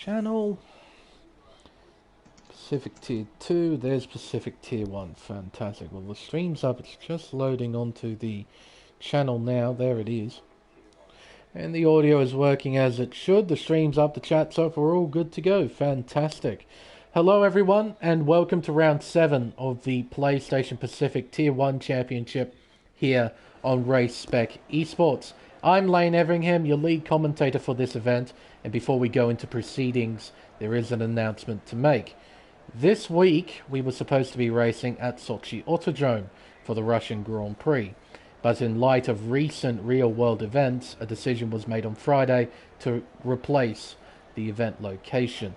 channel. Pacific Tier 2, there's Pacific Tier 1. Fantastic. Well, the stream's up. It's just loading onto the channel now. There it is. And the audio is working as it should. The stream's up, the chat's up. We're all good to go. Fantastic. Hello, everyone, and welcome to Round 7 of the PlayStation Pacific Tier 1 Championship here on Race Spec Esports. I'm Lane Everingham, your lead commentator for this event, and before we go into proceedings, there is an announcement to make. This week, we were supposed to be racing at Sochi Autodrome for the Russian Grand Prix, but in light of recent real-world events, a decision was made on Friday to replace the event location.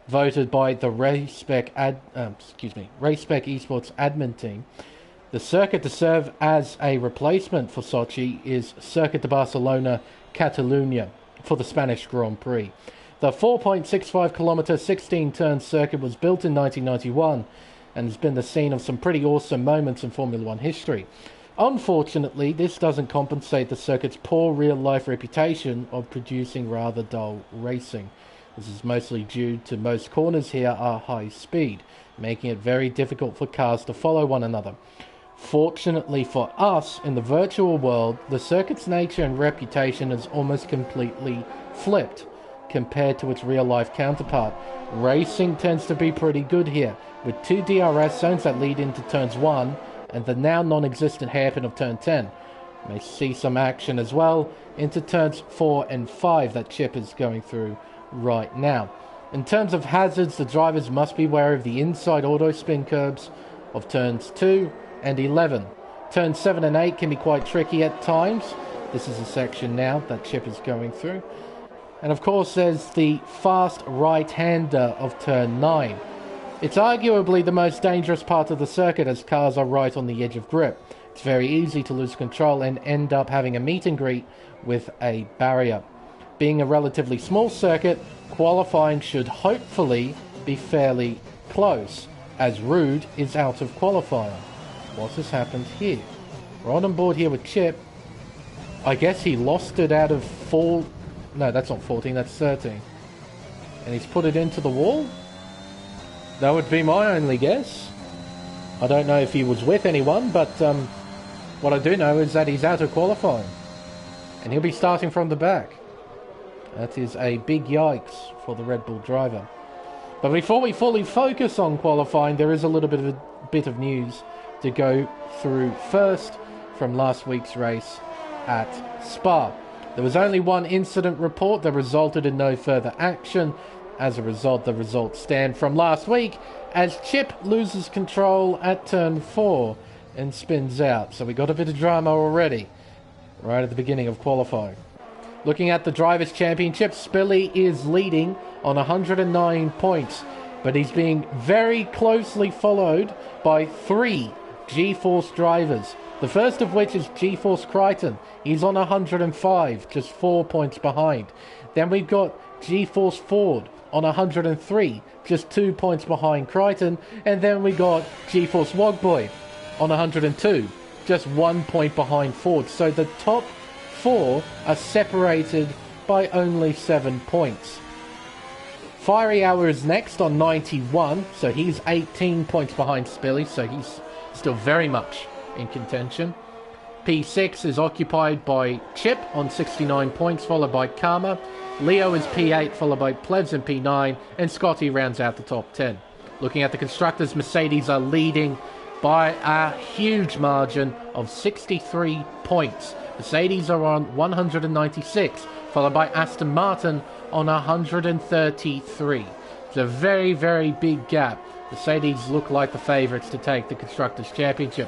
Voted by the Race Spec Esports admin team, the circuit to serve as a replacement for Sochi is Circuit de Barcelona, Catalunya, for the Spanish Grand Prix. The 4.65 kilometer 16-turn circuit was built in 1991 and has been the scene of some pretty awesome moments in Formula One history. Unfortunately, this doesn't compensate the circuit's poor real-life reputation of producing rather dull racing. This is mostly due to most corners here are high speed, making it very difficult for cars to follow one another. Fortunately for us, in the virtual world, the circuit's nature and reputation is almost completely flipped compared to its real-life counterpart. Racing tends to be pretty good here, with 2 DRS zones that lead into turns 1 and the now non-existent hairpin of turn 10. You may see some action as well into turns 4 and 5 that Chip is going through right now. In terms of hazards, the drivers must be wary of the inside auto spin curbs of turns 2 and 11. Turns 7 and 8 can be quite tricky at times. This is a section now that Chip is going through. And of course there's the fast right-hander of turn 9. It's arguably the most dangerous part of the circuit as cars are right on the edge of grip. It's very easy to lose control and end up having a meet and greet with a barrier. Being a relatively small circuit, qualifying should hopefully be fairly close, as Rude is out of qualifying. What has happened here? We're on board here with Chip. I guess he lost it out of 4... No, that's not 14, that's 13. And he's put it into the wall? That would be my only guess. I don't know if he was with anyone, but what I do know is that he's out of qualifying. And he'll be starting from the back. That is a big yikes for the Red Bull driver. But before we fully focus on qualifying, there is a little bit of news to go through first from last week's race at Spa. There was only one incident report that resulted in no further action. As a result, the results stand from last week as Chip loses control at turn 4 and spins out. So we got a bit of drama already, right at the beginning of qualifying. Looking at the Drivers' Championship, Spilly is leading on 109 points, but he's being very closely followed by 3 G-Force drivers. The first of which is G-Force Crichton. He's on 105, just 4 points behind. Then we've got G-Force Ford on 103, just 2 points behind Crichton. And then we got G-Force Wogboy on 102, just 1 point behind Ford. So the top 4 are separated by only 7 points. Fiery Hour is next on 91, so he's 18 points behind Spilly, so he's still very much in contention. P6 is occupied by Chip on 69 points, followed by Karma. Leo is P8, followed by Plebs in P9, and Scotty rounds out the top 10. Looking at the constructors, Mercedes are leading by a huge margin of 63 points. Mercedes are on 196, followed by Aston Martin on 133. It's a very, very big gap. Mercedes look like the favourites to take the Constructors' Championship.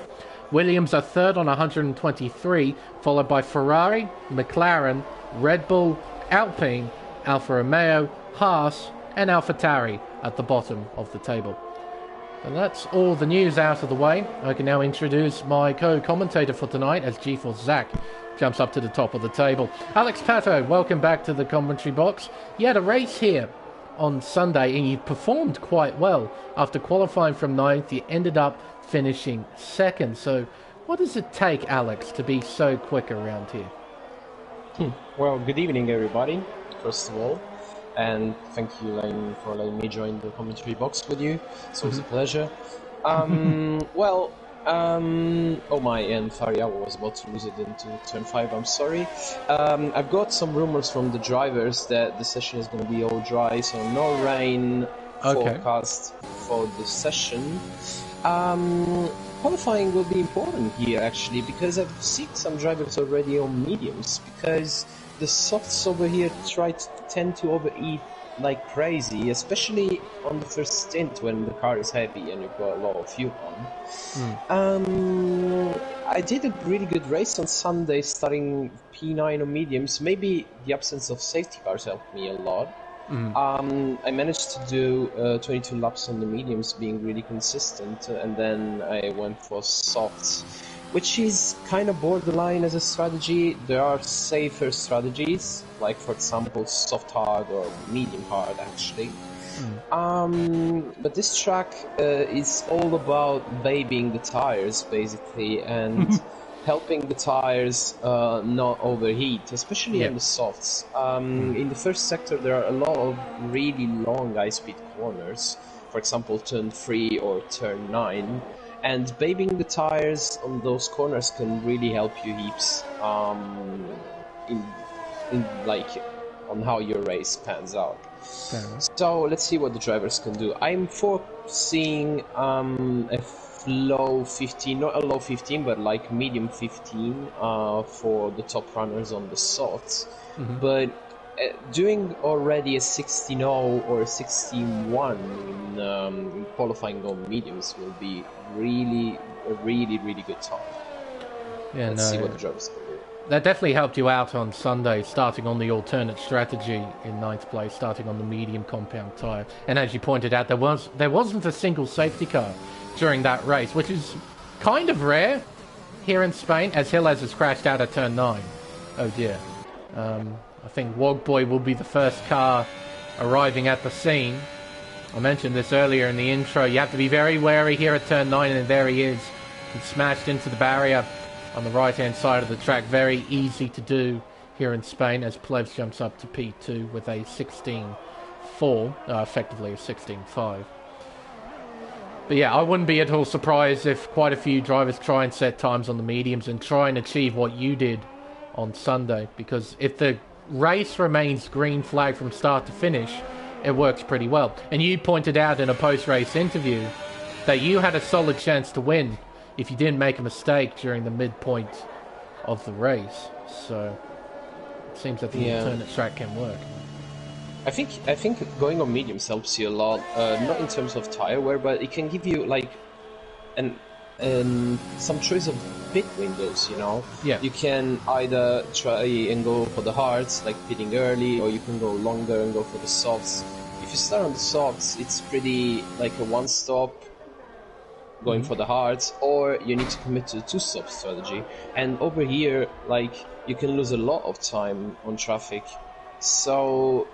Williams are third on 123, followed by Ferrari, McLaren, Red Bull, Alpine, Alfa Romeo, Haas, and AlphaTauri at the bottom of the table. And that's all the news out of the way. I can now introduce my co-commentator for tonight as GeForce Zach jumps up to the top of the table. Alex Pato, welcome back to the commentary box. You had a race here on Sunday and you performed quite well. After qualifying from 9th, you ended up finishing 2nd. So what does it take, Alex, to be so quick around here? Well, good evening, everybody, first of all. and thank you, Lane, for letting me join the commentary box with you. It's always a pleasure. Well, oh my, and Faria was about to lose it into turn 5, I'm sorry. I've got some rumors from the drivers that the session is going to be all dry, so no rain forecast for the session. Qualifying will be important here, actually, because I've seen some drivers already on mediums, because the softs over here tend to overeat like crazy, especially on the first stint when the car is heavy and you've got a lot of fuel on. I did a really good race on Sunday, starting P9 on mediums. Maybe the absence of safety cars helped me a lot. I managed to do 22 laps on the mediums, being really consistent, and then I went for softs, which is kind of borderline as a strategy. There are safer strategies, like for example soft hard or medium hard actually. But this track is all about babying the tires basically, and helping the tires not overheat, especially on the softs. In the first sector there are a lot of really long high-speed corners, for example turn 3 or turn 9, and babying the tires on those corners can really help you heaps in like on how your race pans out. So let's see what the drivers can do. I'm foreseeing a low 15, not a low 15, but like medium 15 for the top runners on the softs. But doing already a 16.0 or a 16.1 in qualifying on mediums will be a really good time. Yeah, let's see what the drivers can do. That definitely helped you out on Sunday, starting on the alternate strategy in 9th place, starting on the medium compound tyre. And as you pointed out, there wasn't a single safety car during that race, which is kind of rare here in Spain, as Gilles has crashed out at turn 9. Oh dear. I think Wogboy will be the first car arriving at the scene. I mentioned this earlier in the intro. You have to be very wary here at turn 9, and there he is. He smashed into the barrier on the right-hand side of the track. Very easy to do here in Spain, as Plebs jumps up to P2 with a 16.4, effectively a 16.5. But yeah, I wouldn't be at all surprised if quite a few drivers try and set times on the mediums and try and achieve what you did on Sunday, because if the race remains green flag from start to finish, it works pretty well. And you pointed out in a post-race interview that you had a solid chance to win if you didn't make a mistake during the midpoint of the race. So it seems that the alternate track can work. I think going on mediums helps you a lot, not in terms of tire wear, but it can give you like some choice of pit windows, you know? Yeah. You can either try and go for the hards, like pitting early, or you can go longer and go for the softs. If you start on the softs, it's pretty like a one-stop, going for the hards, or you need to commit to the two-stop strategy. And over here, like, you can lose a lot of time on traffic. So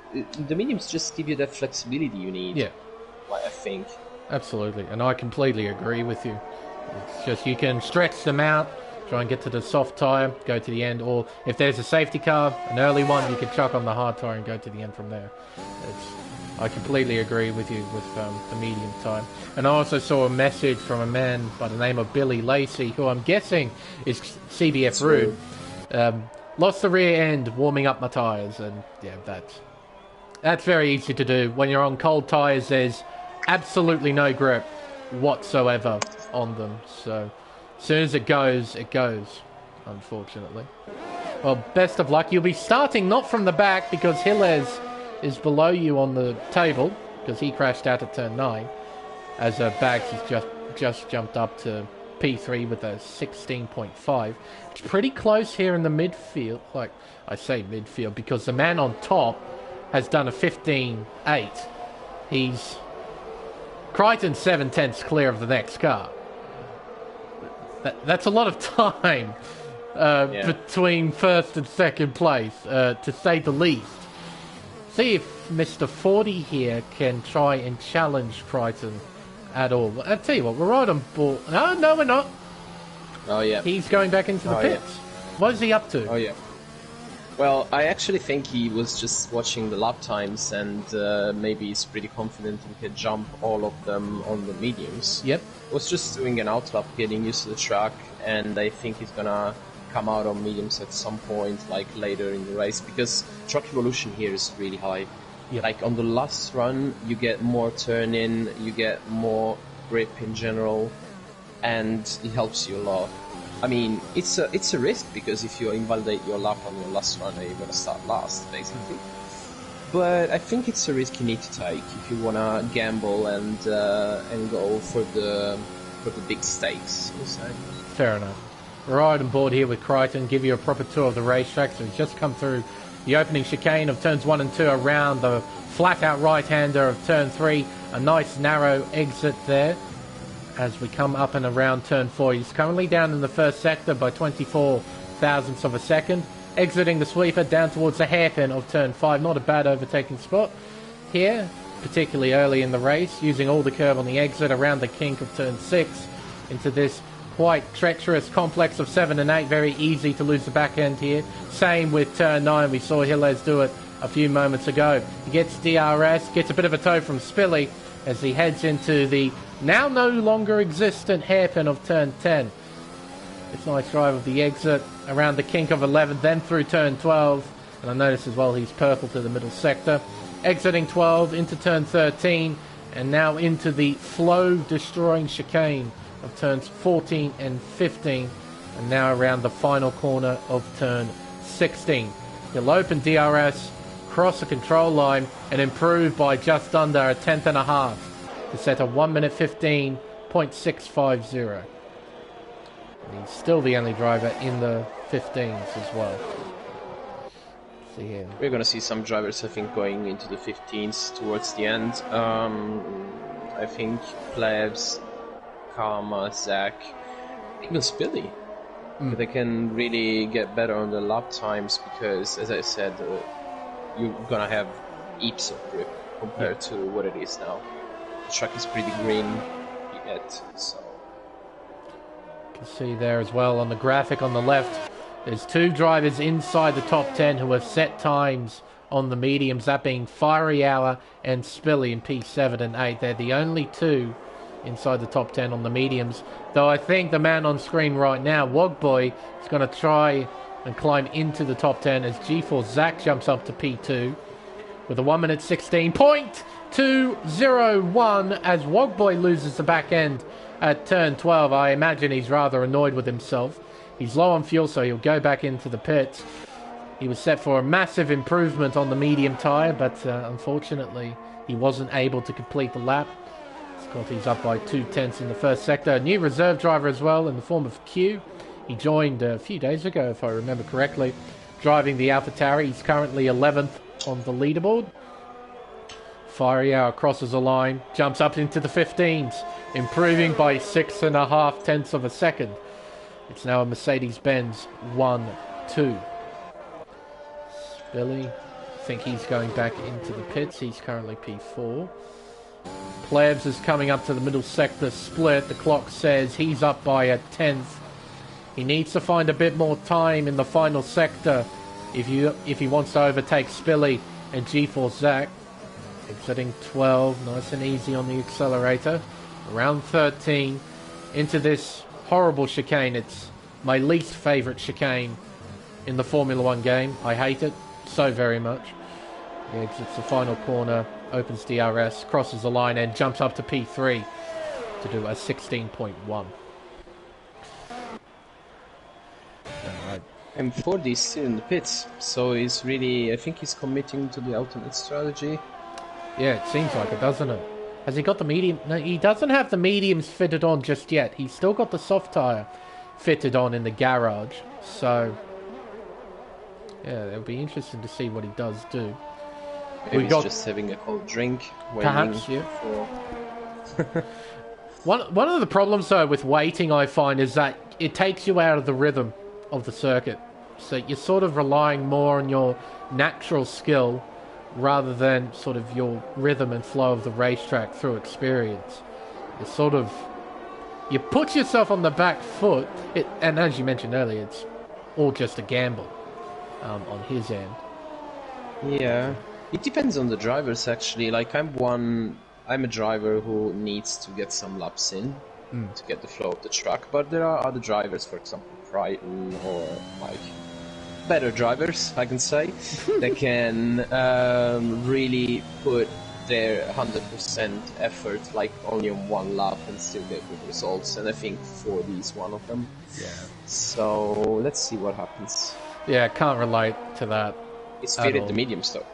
the mediums just give you that flexibility you need. Yeah, I think. Absolutely, and I completely agree with you. It's just you can stretch them out, try and get to the soft tyre, go to the end, or if there's a safety car, an early one, you can chuck on the hard tyre and go to the end from there. I completely agree with you with the medium time. And I also saw a message from a man by the name of Billy Lacey, who I'm guessing is CBF Rude. Lost the rear end warming up my tyres, and yeah, that's very easy to do. When you're on cold tyres, there's absolutely no grip whatsoever on them. So as soon as it goes, unfortunately. Well, best of luck. You'll be starting not from the back, because Gilles is below you on the table, because he crashed out at turn 9, as Bags has just jumped up to P3 with a 16.5. It's pretty close here in the midfield. Like, I say midfield because the man on top has done a 15.8. He's Crichton 7/10ths clear of the next car. That's a lot of time between first and second place, to say the least. See if Mr. 40 here can try and challenge Crichton at all. I'll tell you what, we're right on board. No, we're not. Oh, yeah. He's going back into the pits. Yeah. What is he up to? Oh, yeah. Well, I actually think he was just watching the lap times, and maybe he's pretty confident he can jump all of them on the mediums. Yep. Was just doing an outlap, getting used to the track, and I think he's gonna come out on mediums at some point, like later in the race, because track evolution here is really high. Yep. Like on the last run, you get more turn-in, you get more grip in general, and it helps you a lot. I mean, it's a risk, because if you invalidate your lap on your last run, you're gonna start last, basically. But I think it's a risk you need to take if you wanna gamble and go for the big stakes. Fair enough. We're right on board here with Crichton, give you a proper tour of the racetrack. So we've just come through the opening chicane of turns 1 and 2 around the flat-out right-hander of turn 3. A nice narrow exit there as we come up and around turn 4. He's currently down in the first sector by 24 thousandths of a second. Exiting the sweeper down towards the hairpin of turn 5. Not a bad overtaking spot here, particularly early in the race, using all the curve on the exit around the kink of turn 6 into this quite treacherous complex of 7 and 8. Very easy to lose the back end here. Same with turn 9. We saw Gilles do it a few moments ago. He gets DRS, gets a bit of a tow from Spilly as he heads into the now no longer existent hairpin of turn 10. It's a nice drive of the exit around the kink of 11, then through turn 12. And I notice as well he's purple to the middle sector. Exiting 12 into turn 13 and now into the flow-destroying chicane of turns 14 and 15, and now around the final corner of turn 16. He'll open DRS, cross the control line, and improve by just under a tenth and a half to set a 1 minute 15.650. And he's still the only driver in the 15s as well. See here. We're going to see some drivers, I think, going into the 15s towards the end. I think Plebs, Karma, Zach, even Spilly. They can really get better on the lap times because, as I said, you're gonna have heaps of grip compared to what it is now. The track is pretty green yet, so. You can see there as well on the graphic on the left, there's 2 drivers inside the top 10 who have set times on the mediums, that being Fiery Hour and Spilly in P7 and 8. They're the only 2 inside the top 10 on the mediums, though I think the man on screen right now, Wogboy, is going to try and climb into the top 10 as G4 Zach jumps up to P2 with a 1 minute 16.201 as Wogboy loses the back end at turn 12. I imagine he's rather annoyed with himself. He's low on fuel, so he'll go back into the pits. He was set for a massive improvement on the medium tyre, but unfortunately he wasn't able to complete the lap. Scotty's up by 2/10 in the first sector. A new reserve driver as well in the form of Q. He joined a few days ago, if I remember correctly, driving the AlphaTauri. He's currently 11th on the leaderboard. Fiery Hour crosses the line, jumps up into the 15s, improving by 6.5 tenths of a second. It's now a Mercedes-Benz 1-2. Spilly, I think he's going back into the pits. He's currently P4. Plebs is coming up to the middle sector split. The clock says he's up by a tenth. He needs to find a bit more time in the final sector if he wants to overtake Spilly and G4 Zach. Exiting 12, nice and easy on the accelerator. Around 13, into this horrible chicane. It's my least favourite chicane in the Formula 1 game. I hate it so very much. He exits the final corner, opens DRS, crosses the line and jumps up to P3 to do a 16.1. Alright. And 4D is still in the pits, so he's really, I think he's committing to the ultimate strategy. Yeah, it seems like it, doesn't it? Has he got the medium? No, he doesn't have the mediums fitted on just yet. He's still got the soft tyre fitted on in the garage. So, yeah, it'll be interesting to see what he does do. Maybe he's just having a cold drink, waiting perhaps, yeah. for... One of the problems, though, with waiting, I find, is that it takes you out of the rhythm of the circuit. So you're sort of relying more on your natural skill rather than sort of your rhythm and flow of the racetrack through experience. It's sort of... You put yourself on the back foot, and as you mentioned earlier, it's all just a gamble. on his end. Yeah, it depends on the drivers actually. Like I'm a driver who needs to get some laps in to get the flow of the track, but there are other drivers, for example, Brighton or like better drivers, I can say, that can really put their 100% effort like only on one lap and still get good results. And I think Ford is one of them. Yeah. So let's see what happens. Yeah, can't relate to that. He's fitted the mediums though.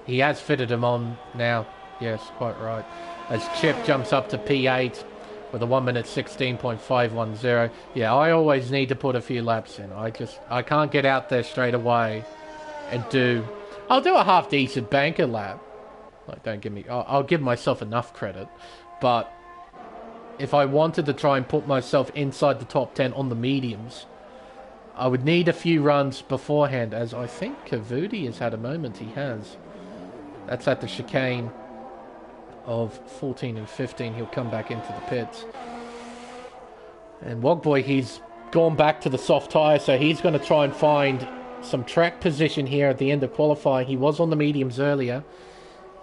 He has fitted them on now. Yes, quite right. As Chip jumps up to P8 with a 1 minute 16.510. Yeah, I always need to put a few laps in. I can't get out there straight away and I'll do a half decent banker lap. Like, don't give me... I'll give myself enough credit. But if I wanted to try and put myself inside the top 10 on the mediums, I would need a few runs beforehand, as I think Kavudi has had a moment. He has. That's at the chicane of 14 and 15. He'll come back into the pits. And Wogboy, he's gone back to the soft tyre, so he's going to try and find some track position here at the end of qualifying. He was on the mediums earlier.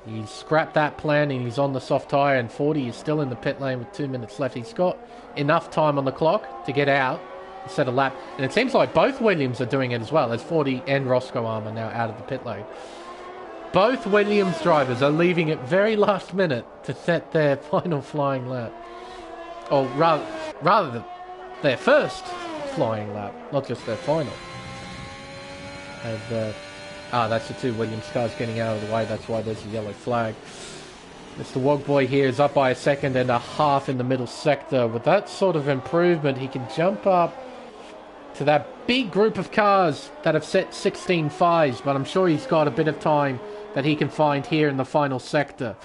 He's scrapped that plan and he's on the soft tyre, and 40 is still in the pit lane with 2 minutes left. He's got enough time on the clock to get out and set a lap. And it seems like both Williams are doing it as well, as 40 and Roscoe Arm are now out of the pit lane. Both Williams drivers are leaving at very last minute to set their final flying lap. Or rather than their first flying lap, not just their final. And that's the two Williams cars getting out of the way. That's why there's a yellow flag. Mr. Wogboy here is up by a second and a half in the middle sector. With that sort of improvement, he can jump up to that big group of cars that have set 16.5s, but I'm sure he's got a bit of time that he can find here in the final sector.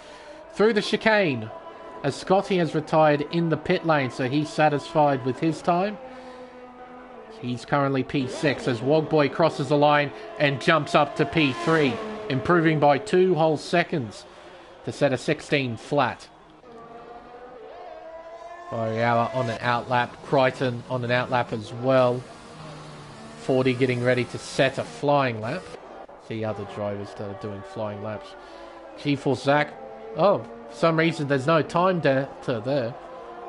Through the chicane, as Scotty has retired in the pit lane, so he's satisfied with his time. He's currently P6 as Wogboy crosses the line and jumps up to P3, improving by 2 whole seconds to set a 16 flat. Fariawa on an outlap, Crichton on an outlap as well. 40 getting ready to set a flying lap. See other drivers that are doing flying laps. G4 Zach. Oh, for some reason there's no time data there.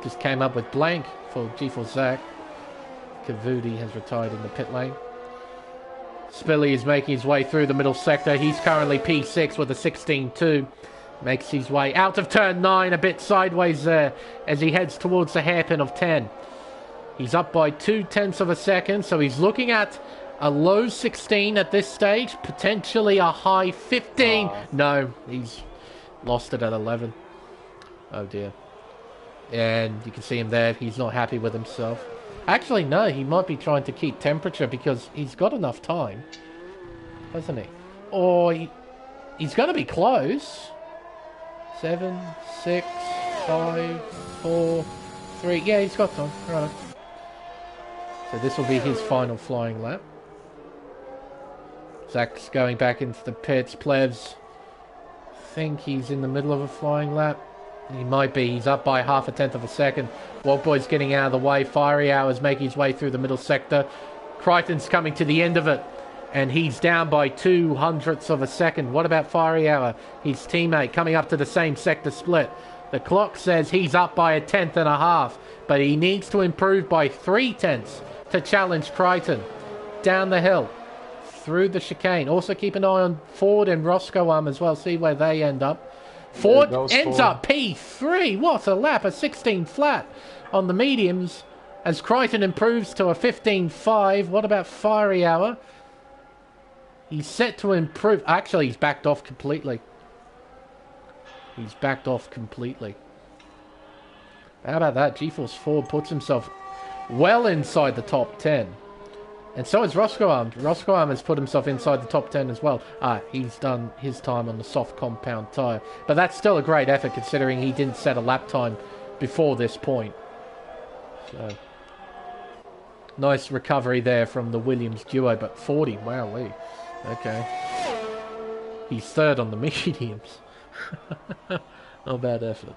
Just came up with blank for G4 Zach. Kavudi has retired in the pit lane. Spilly is making his way through the middle sector. He's currently P6 with a 16.2. Makes his way out of turn 9, a bit sideways there as he heads towards the hairpin of 10. He's up by 0.2 of a second, so he's looking at a low 16 at this stage, potentially a high 15. No, he's lost it at 11. Oh dear. And you can see him there. He's not happy with himself. Actually, no, he might be trying to keep temperature because he's got enough time, hasn't he? Or he's going to be close. 7, 6, 5, 4, 3. Yeah, he's got time. Right. So this will be his final flying lap. Zach's going back into the pits. Plebs, I think he's in the middle of a flying lap. He might be. He's up by 0.5 of a second. Wogboy's getting out of the way. Fiery Hour's making his way through the middle sector. Crichton's coming to the end of it, and he's down by 0.02 of a second. What about Fiery Hour? His teammate coming up to the same sector split. The clock says he's up by 0.1 but he needs to improve by 0.3 to challenge Crichton. Down the hill, through the chicane. Also keep an eye on Ford and Roscoe Arm as well. See where they end up. Ford ends up P3. What a lap. A 16 flat on the mediums as Crichton improves to a 15.5. What about Fiery Hour? He's set to improve. Actually, he's backed off completely. He's backed off completely. How about that? GeForce Ford puts himself well inside the top 10. And so is Roscoe Arm. Roscoe Arm has put himself inside the top 10 as well. He's done his time on the soft compound tyre. But that's still a great effort considering he didn't set a lap time before this point. So, nice recovery there from the Williams duo. But 40, wowee. Okay. He's third on the mediums. Not bad effort.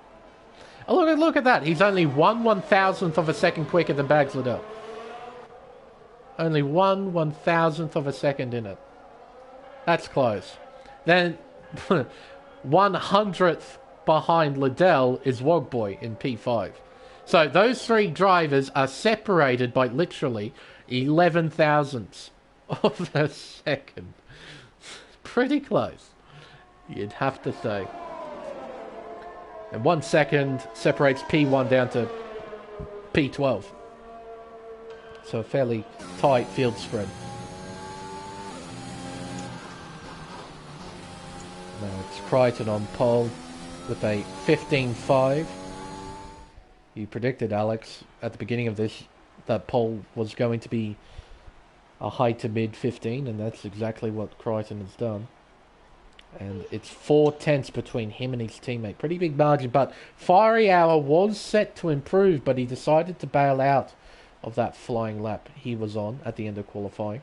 Oh, look at that. He's only 1/1000th of a second quicker than Bags Liddell. Only 1/1000th of a second in it. That's close. Then 100th behind Liddell is Wogboy in P5. So those three drivers are separated by literally 11 thousandths of a second. Pretty close, you'd have to say. And 1 second separates P1 down to P12. So a fairly tight field spread. Now it's Crichton on pole with a 15.5. You predicted, Alex, at the beginning of this, that pole was going to be a high to mid 15, and that's exactly what Crichton has done. And it's 4/10 between him and his teammate. Pretty big margin, but Fiery Hour was set to improve, but he decided to bail out of that flying lap he was on at the end of qualifying.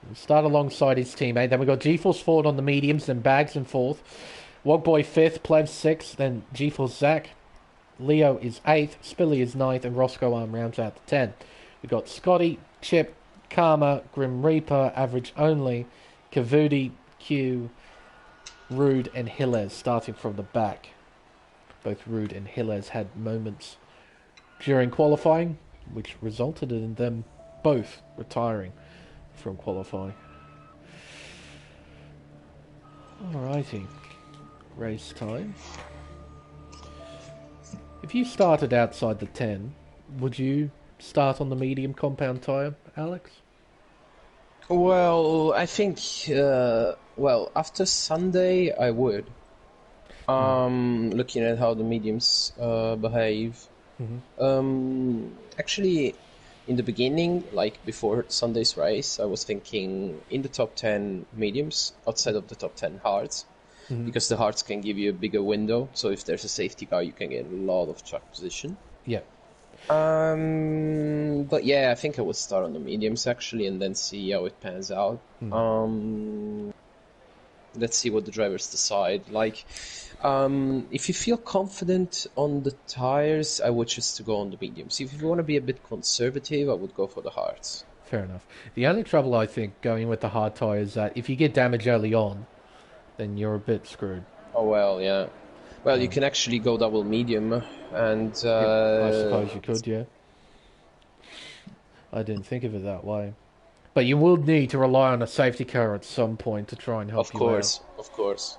We'll start alongside his teammate. Then we've got GeForce Ford on the mediums, then Bags in 4th. Wogboy 5th, Pleb 6th, then GeForce Zach. Leo is 8th, Spilly is 9th, and Roscoe Arm rounds out to 10. We've got Scotty, Chip, Karma, Grim Reaper, Average Only, Kavudi, Q, Rude, and Hillez starting from the back. Both Rude and Hillez had moments during qualifying, which resulted in them both retiring from qualifying. Alrighty, race time. If you started outside the 10, would you start on the medium compound tyre, Alex? Well, I think, after Sunday, I would. Looking at how the mediums behave. Actually, in the beginning, like before Sunday's race, I was thinking in the top 10 mediums, outside of the top 10 hards, because the hards can give you a bigger window. So if there's a safety car, you can get a lot of track position. Yeah. But yeah, I think I would start on the mediums actually, and then see how it pans out. Let's see what the drivers decide. Like, if you feel confident on the tires, I would choose to go on the mediums. If you want to be a bit conservative, I would go for the hards. Fair enough. The only trouble I think going with the hard tyre is that if you get damage early on, then you're a bit screwed. Oh well, yeah. Well, you can actually go double medium, and I suppose you could, yeah. I didn't think of it that way. But you will need to rely on a safety car at some point to try and help you out. Of course.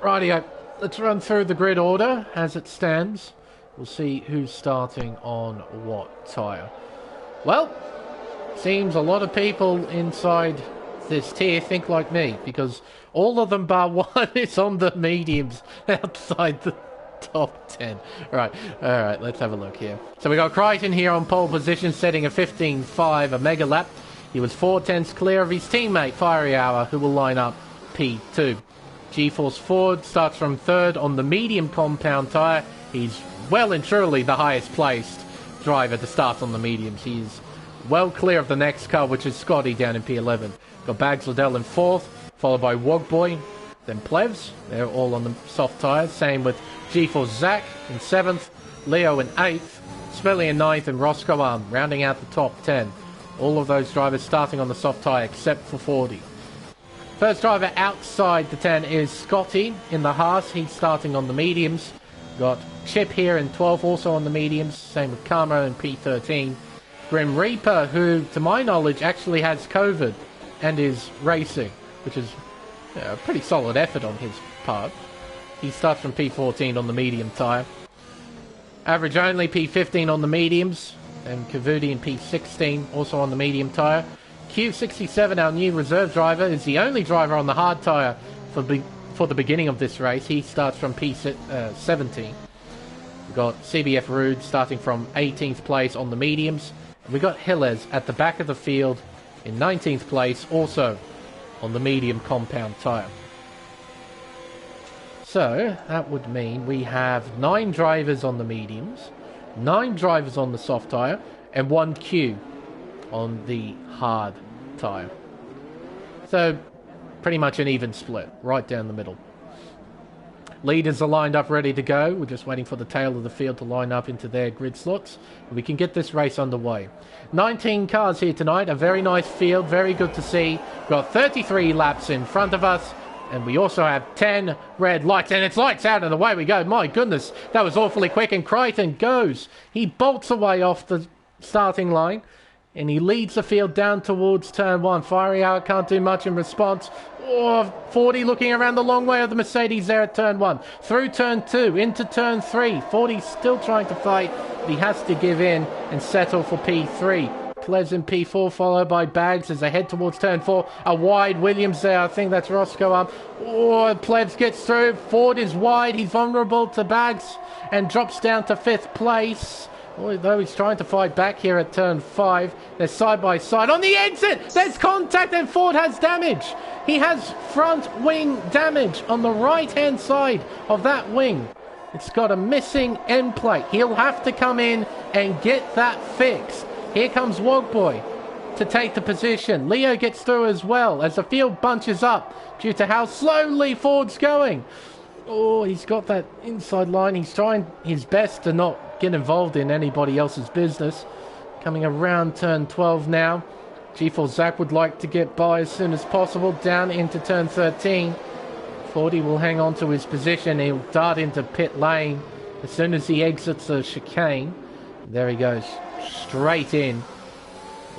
Rightio, let's run through the grid order as it stands. We'll see who's starting on what tyre. Well, seems a lot of people inside this tier think like me, because all of them bar one is on the mediums outside the top 10. Right, alright, let's have a look here. So we got Crichton here on pole position, setting a 15.5, a mega lap. He was 4/10 clear of his teammate, Fiery Hour, who will line up P2. GeForce Ford starts from 3rd on the medium compound tyre. He's well and truly the highest placed driver to start on the mediums. He's well clear of the next car, which is Scotty down in P11. Got Bags Liddell in 4th, followed by Wogboy, then Plevs. They're all on the soft tyres. Same with GeForce Zach in 7th, Leo in 8th, Smelly in 9th, and Roscoe Arm rounding out the top 10. All of those drivers starting on the soft tyre except for 40. First driver outside the 10 is Scotty in the Haas. He's starting on the mediums. Got Chip here in 12th, also on the mediums. Same with Karma in P13. Grim Reaper, who, to my knowledge, actually has COVID and is racing, which is a pretty solid effort on his part. He starts from P14 on the medium tyre. Average Only P15 on the mediums, and Kavudi in P16 also on the medium tyre. Q67, our new reserve driver, is the only driver on the hard tyre for the beginning of this race. He starts from P17. We've got CBF Rude starting from 18th place on the mediums. We've got Hillez at the back of the field in 19th place, also on the medium compound tyre. So that would mean we have 9 drivers on the mediums, 9 drivers on the soft tyre, and 1 Q on the hard tyre. So pretty much an even split, right down the middle. Leaders are lined up ready to go. We're just waiting for the tail of the field to line up into their grid slots. We can get this race underway. 19 cars here tonight. A very nice field. Very good to see. We've got 33 laps in front of us. And we also have 10 red lights. And it's lights out and away we go. My goodness, that was awfully quick. And Crichton goes. He bolts away off the starting line. And he leads the field down towards turn 1. Fiery Hour can't do much in response. Oh, 40 looking around the long way of the Mercedes there at turn 1. Through turn 2, into turn 3. 40 still trying to fight. But he has to give in and settle for P3. Pleasant P4 followed by Bags as they head towards turn 4. A wide Williams there. I think that's Roscoe. Oh, Plebs gets through. Ford is wide. He's vulnerable to Bags and drops down to 5th place. Although he's trying to fight back here at turn 5. They're side by side. On the exit, there's contact and Ford has damage. He has front wing damage on the right-hand side of that wing. It's got a missing end plate. He'll have to come in and get that fixed. Here comes Wogboy to take the position. Leo gets through as well as the field bunches up due to how slowly Ford's going. Oh, he's got that inside line. He's trying his best to not get involved in anybody else's business. Coming around turn 12 now. G4 Zach would like to get by as soon as possible. Down into turn 13. 40 will hang on to his position. He'll dart into pit lane as soon as he exits the chicane. There he goes. Straight in.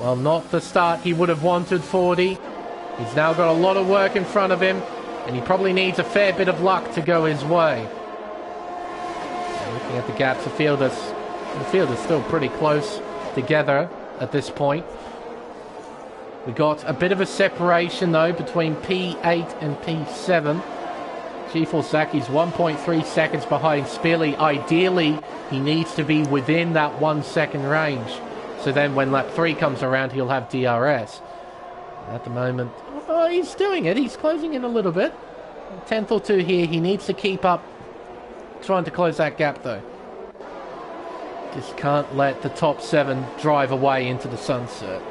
Well, not the start he would have wanted, 40. He's now got a lot of work in front of him. And he probably needs a fair bit of luck to go his way. Looking at the gaps, the field is still pretty close together at this point. We got a bit of a separation though between P8 and P7. G4 Zaki's 1.3 seconds behind Spilly. Ideally, he needs to be within that 1 second range. So then when lap 3 comes around, he'll have DRS. At the moment, oh, he's doing it. He's closing in a little bit. 10th or 2 here. He needs to keep up trying to close that gap though. Just can't let the top 7 drive away into the sunset.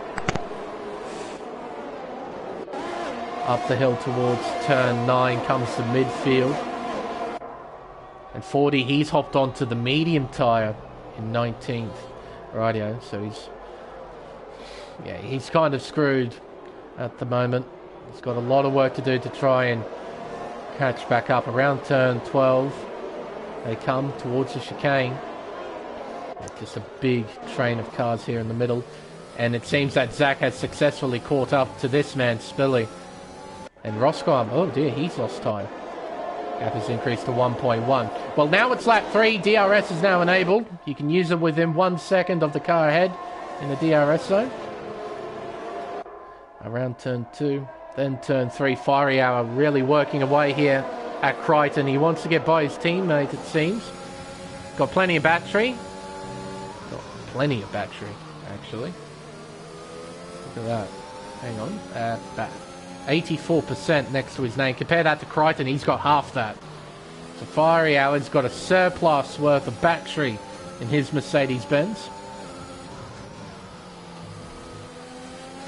Up the hill towards turn 9 comes the midfield. And 40, he's hopped onto the medium tyre in 19th. Rightio, so he's kind of screwed at the moment. He's got a lot of work to do to try and catch back up. Around turn 12, they come towards the chicane. Just a big train of cars here in the middle. And it seems that Zach has successfully caught up to this man, Spilly. And Roscoe, oh dear, he's lost time. Gap has increased to 1.1. Well, now it's lap 3. DRS is now enabled. You can use it within 1 second of the car ahead in the DRS zone. Around turn 2. Then turn 3. Fiery Hour really working away here at Crichton. He wants to get by his teammate, it seems. Got plenty of battery. Got plenty of battery, actually. Look at that. Hang on. That. 84% next to his name. Compare that to Crichton, he's got half that. So Fiery Hour's got a surplus worth of battery in his Mercedes-Benz.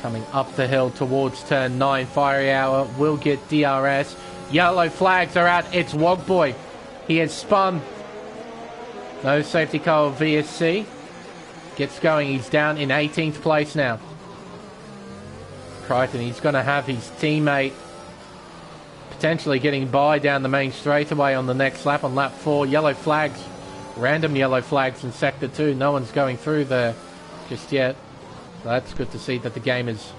Coming up the hill towards turn 9. Fiery Hour will get DRS. Yellow flags are out. It's Wogboy. He has spun. No safety car or VSC. Gets going. He's down in 18th place now. Crichton, he's going to have his teammate potentially getting by down the main straightaway on the next lap, on lap 4. Yellow flags, random yellow flags in sector 2. No one's going through there just yet. So that's good to see that the game is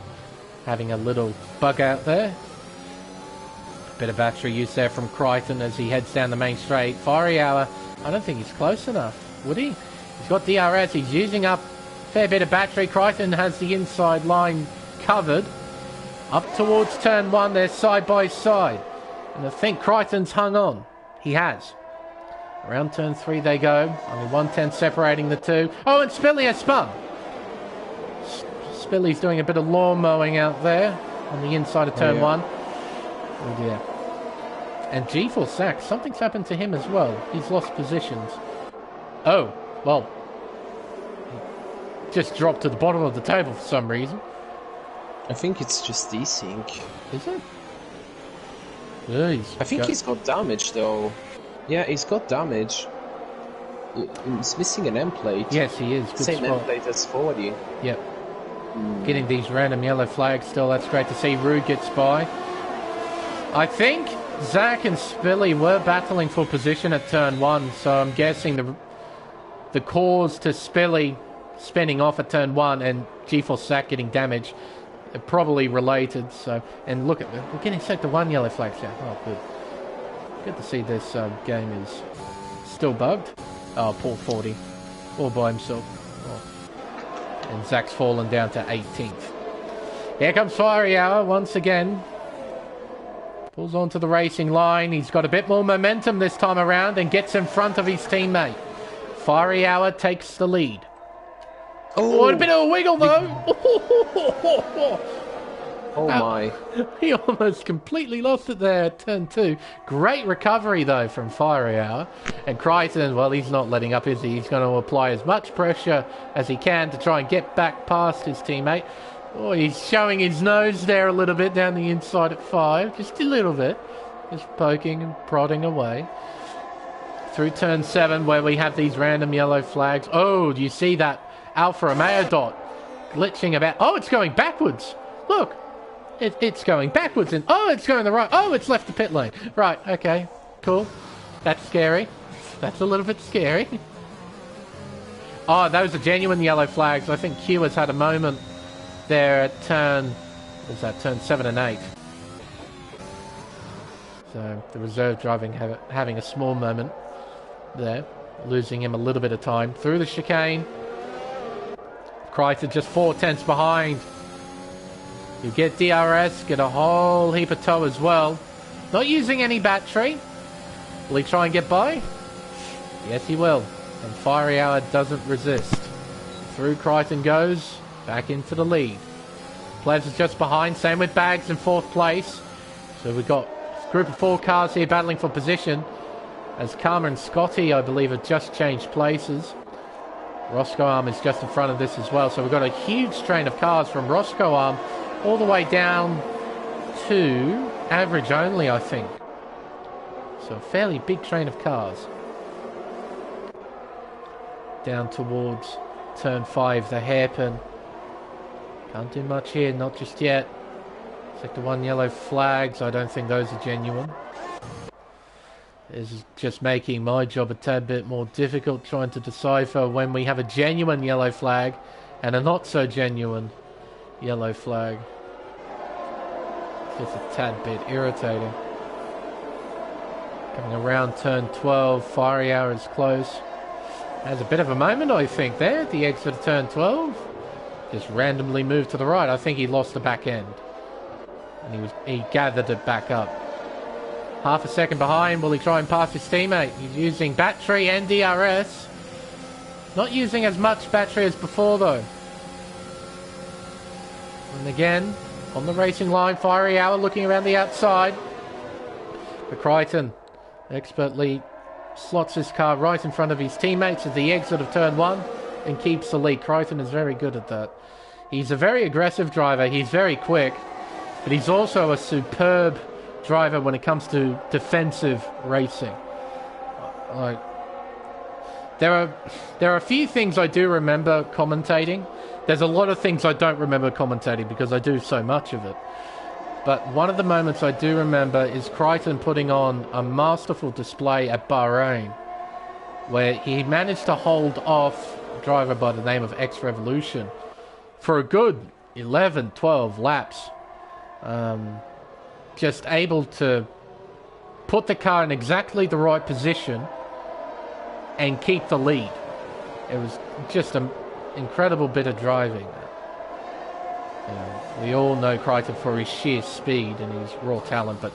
having a little bug out there. Bit of battery use there from Crichton as he heads down the main straight. Fiery Hour, I don't think he's close enough, would he? He's got DRS, he's using up a fair bit of battery. Crichton has the inside line covered. Up towards turn 1, they're side by side. And I think Crichton's hung on. He has. Around turn 3 they go. Only 1/10 separating the two. Oh, and Spilly has spun. Spilly's doing a bit of lawn mowing out there on the inside of turn 1. Oh dear. And G4 Zach, something's happened to him as well. He's lost positions. Oh, well. He just dropped to the bottom of the table for some reason. I think it's just desync. Is it? Jeez. I think he's got damage though. Yeah, he's got damage. He's missing an end plate. Yes, he is. Good Same spot. end plate as Fordy. Yep. Getting these random yellow flags still. That's great to see. Rude gets by. I think Zach and Spilly were battling for position at turn 1, so I'm guessing the cause to Spilly spinning off at turn 1 and GeForce Zach getting damaged are probably related. So, and look at we're getting set to 1 yellow flag now. Oh, good. Good to see this game is still bugged. Oh, poor 40. All by himself. Oh. And Zach's fallen down to 18th. Here comes Fiery Hour once again. Pulls onto the racing line. He's got a bit more momentum this time around and gets in front of his teammate. Fiery Hour takes the lead. Oh, a bit of a wiggle though. Oh my. He almost completely lost it there at turn 2. Great recovery though from Fiery Hour. And Crichton, well, he's not letting up, is he? He's going to apply as much pressure as he can to try and get back past his teammate. Oh, he's showing his nose there a little bit down the inside at 5. Just a little bit. Just poking and prodding away. Through turn 7 where we have these random yellow flags. Oh, do you see that Alfa Romeo dot glitching about? Oh, it's going backwards. Look. It's going backwards. And oh, it's going the right. Oh, it's left the pit lane. Right, okay. Cool. That's scary. That's a little bit scary. Oh, those are genuine yellow flags. I think Q has had a moment there at turn, what was that, turn 7 and 8. So the reserve driving having a small moment there, losing him a little bit of time through the chicane. Crichton just 4/10 behind. You get DRS, get a whole heap of tow as well. Not using any battery. Will he try and get by? Yes, he will. And Fiery Hour doesn't resist. Through Crichton goes. Back into the lead. Plebs is just behind. Same with Bags in 4th place. So we've got a group of 4 cars here battling for position. As Karma and Scotty, I believe, have just changed places. Roscoe Arm is just in front of this as well. So we've got a huge train of cars from Roscoe Arm all the way down to average only, I think. So a fairly big train of cars. Down towards turn 5, the hairpin. Can't do much here, not just yet. Sector 1 yellow flags, I don't think those are genuine. This is just making my job a tad bit more difficult, trying to decipher when we have a genuine yellow flag and a not so genuine yellow flag. It's just a tad bit irritating. Coming around turn 12, Fiery Hour is close. Has a bit of a moment, I think, there at the exit of turn 12. Just randomly moved to the right. I think he lost the back end. And he gathered it back up. Half a second behind. Will he try and pass his teammate? He's using battery and DRS. Not using as much battery as before, though. And again, on the racing line, Fiery Hour looking around the outside. But Crichton expertly slots his car right in front of his teammates at the exit of turn 1 and keeps the lead. Crichton is very good at that. He's a very aggressive driver. He's very quick, but he's also a superb driver when it comes to defensive racing. Like, there are a few things I do remember commentating. There's a lot of things I don't remember commentating because I do so much of it. But one of the moments I do remember is Crichton putting on a masterful display at Bahrain, where he managed to hold off a driver by the name of X Revolution for a good 11, 12 laps. Just able to put the car in exactly the right position and keep the lead. It was just an incredible bit of driving. You know, we all know Crichton for his sheer speed and his raw talent, but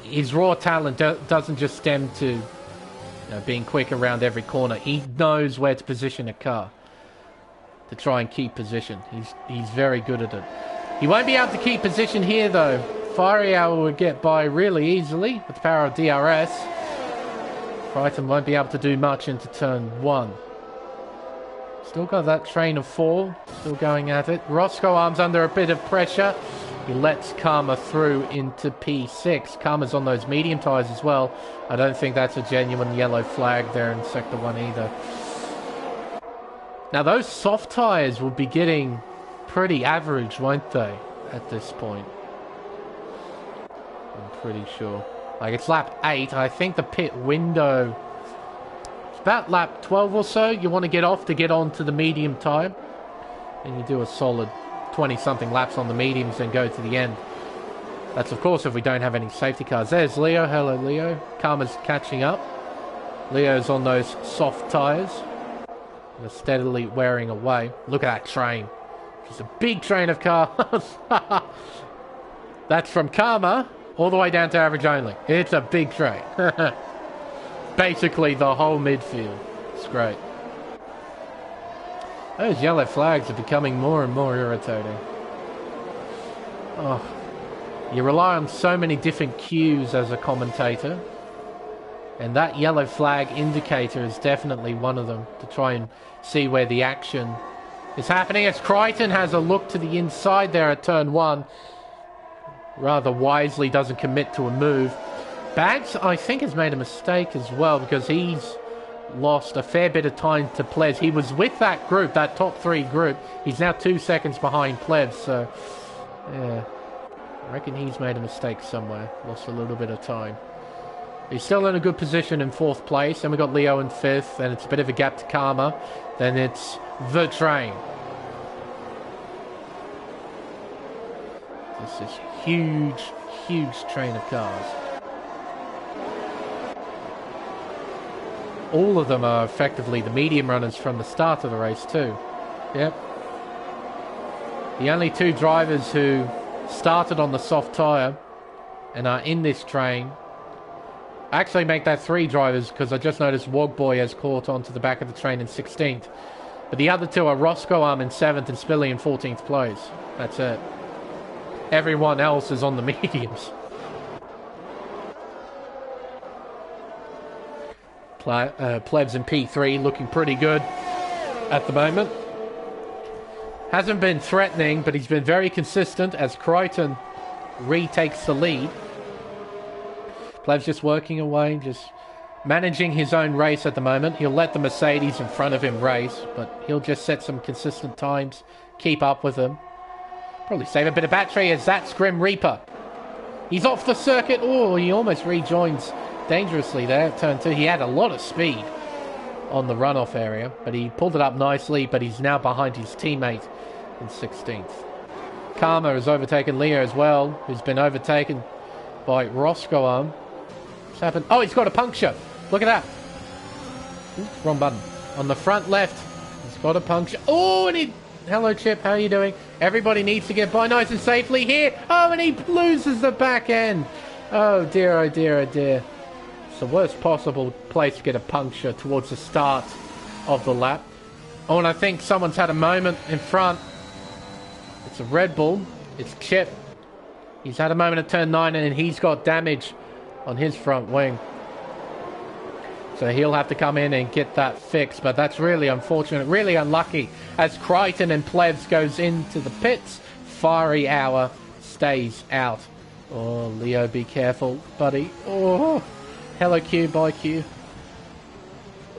his raw talent doesn't just stem to being quick around every corner. He knows where to position a car to try and keep position. He's very good at it. He won't be able to keep position here, though. Fiery Hour will get by really easily with the power of DRS. Crichton won't be able to do much into turn 1. Still got that train of 4, still going at it. Roscoe Arm's under a bit of pressure. He lets Karma through into P6. Karma's on those medium tyres as well. I don't think that's a genuine yellow flag there in Sector 1 either. Now, those soft tyres will be getting pretty average, won't they, at this point? I'm pretty sure. Like, it's lap 8. I think the pit window... It's about lap 12 or so. You want to get off to get onto the medium tyre. And you do a solid 20-something laps on the mediums and go to the end. That's, of course, if we don't have any safety cars. There's Leo. Hello, Leo. Karma's catching up. Leo's on those soft tyres. They're steadily wearing away. Look at that train. It's a big train of cars. That's from Karma all the way down to average only. It's a big train. Basically the whole midfield. It's great. Those yellow flags are becoming more and more irritating. Oh, you rely on so many different cues as a commentator. And that yellow flag indicator is definitely one of them to try and see where the action is happening. As Crichton has a look to the inside there at turn 1. Rather wisely doesn't commit to a move. Bags, I think, has made a mistake as well because he's lost a fair bit of time to Plebs. He was with that group, that top 3 group. He's now 2 seconds behind Plebs, so yeah, I reckon he's made a mistake somewhere. Lost a little bit of time. He's still in a good position in 4th place. Then we've got Leo in 5th. Then it's a bit of a gap to Karma. Then it's the train. This is huge, huge train of cars. All of them are effectively the medium runners from the start of the race too. Yep. The only 2 drivers who started on the soft tyre and are in this train... Actually make that 3 drivers because I just noticed Wogboy has caught onto the back of the train in 16th. But the other 2 are Roscoe Arm in 7th and Spilly in 14th place. That's it. Everyone else is on the mediums. Plebs in P3 looking pretty good at the moment. Hasn't been threatening, but he's been very consistent as Crichton retakes the lead. Plebs just working away, just managing his own race at the moment. He'll let the Mercedes in front of him race, but he'll just set some consistent times, keep up with them. Probably save a bit of battery as that's Grim Reaper. He's off the circuit. Oh, he almost rejoins dangerously there at turn 2. He had a lot of speed on the runoff area, but he pulled it up nicely, but he's now behind his teammate in 16th. Karma has overtaken Leo as well, who's been overtaken by Roscoe Arm. What's happened? Oh, he's got a puncture. Look at that. Ooh, wrong button. On the front left, he's got a puncture. Oh, and he... Hello, Chip. How are you doing? Everybody needs to get by nice and safely here. Oh, and he loses the back end. Oh, dear, oh, dear, oh, dear. It's the worst possible place to get a puncture towards the start of the lap. Oh, and I think someone's had a moment in front. It's a Red Bull. It's Chip. He's had a moment at turn 9 and he's got damage on his front wing. So he'll have to come in and get that fixed. But that's really unfortunate, really unlucky. As Crichton and Plebs goes into the pits, Fiery Hour stays out. Oh, Leo, be careful, buddy. Oh, hello, Q, bye, Q.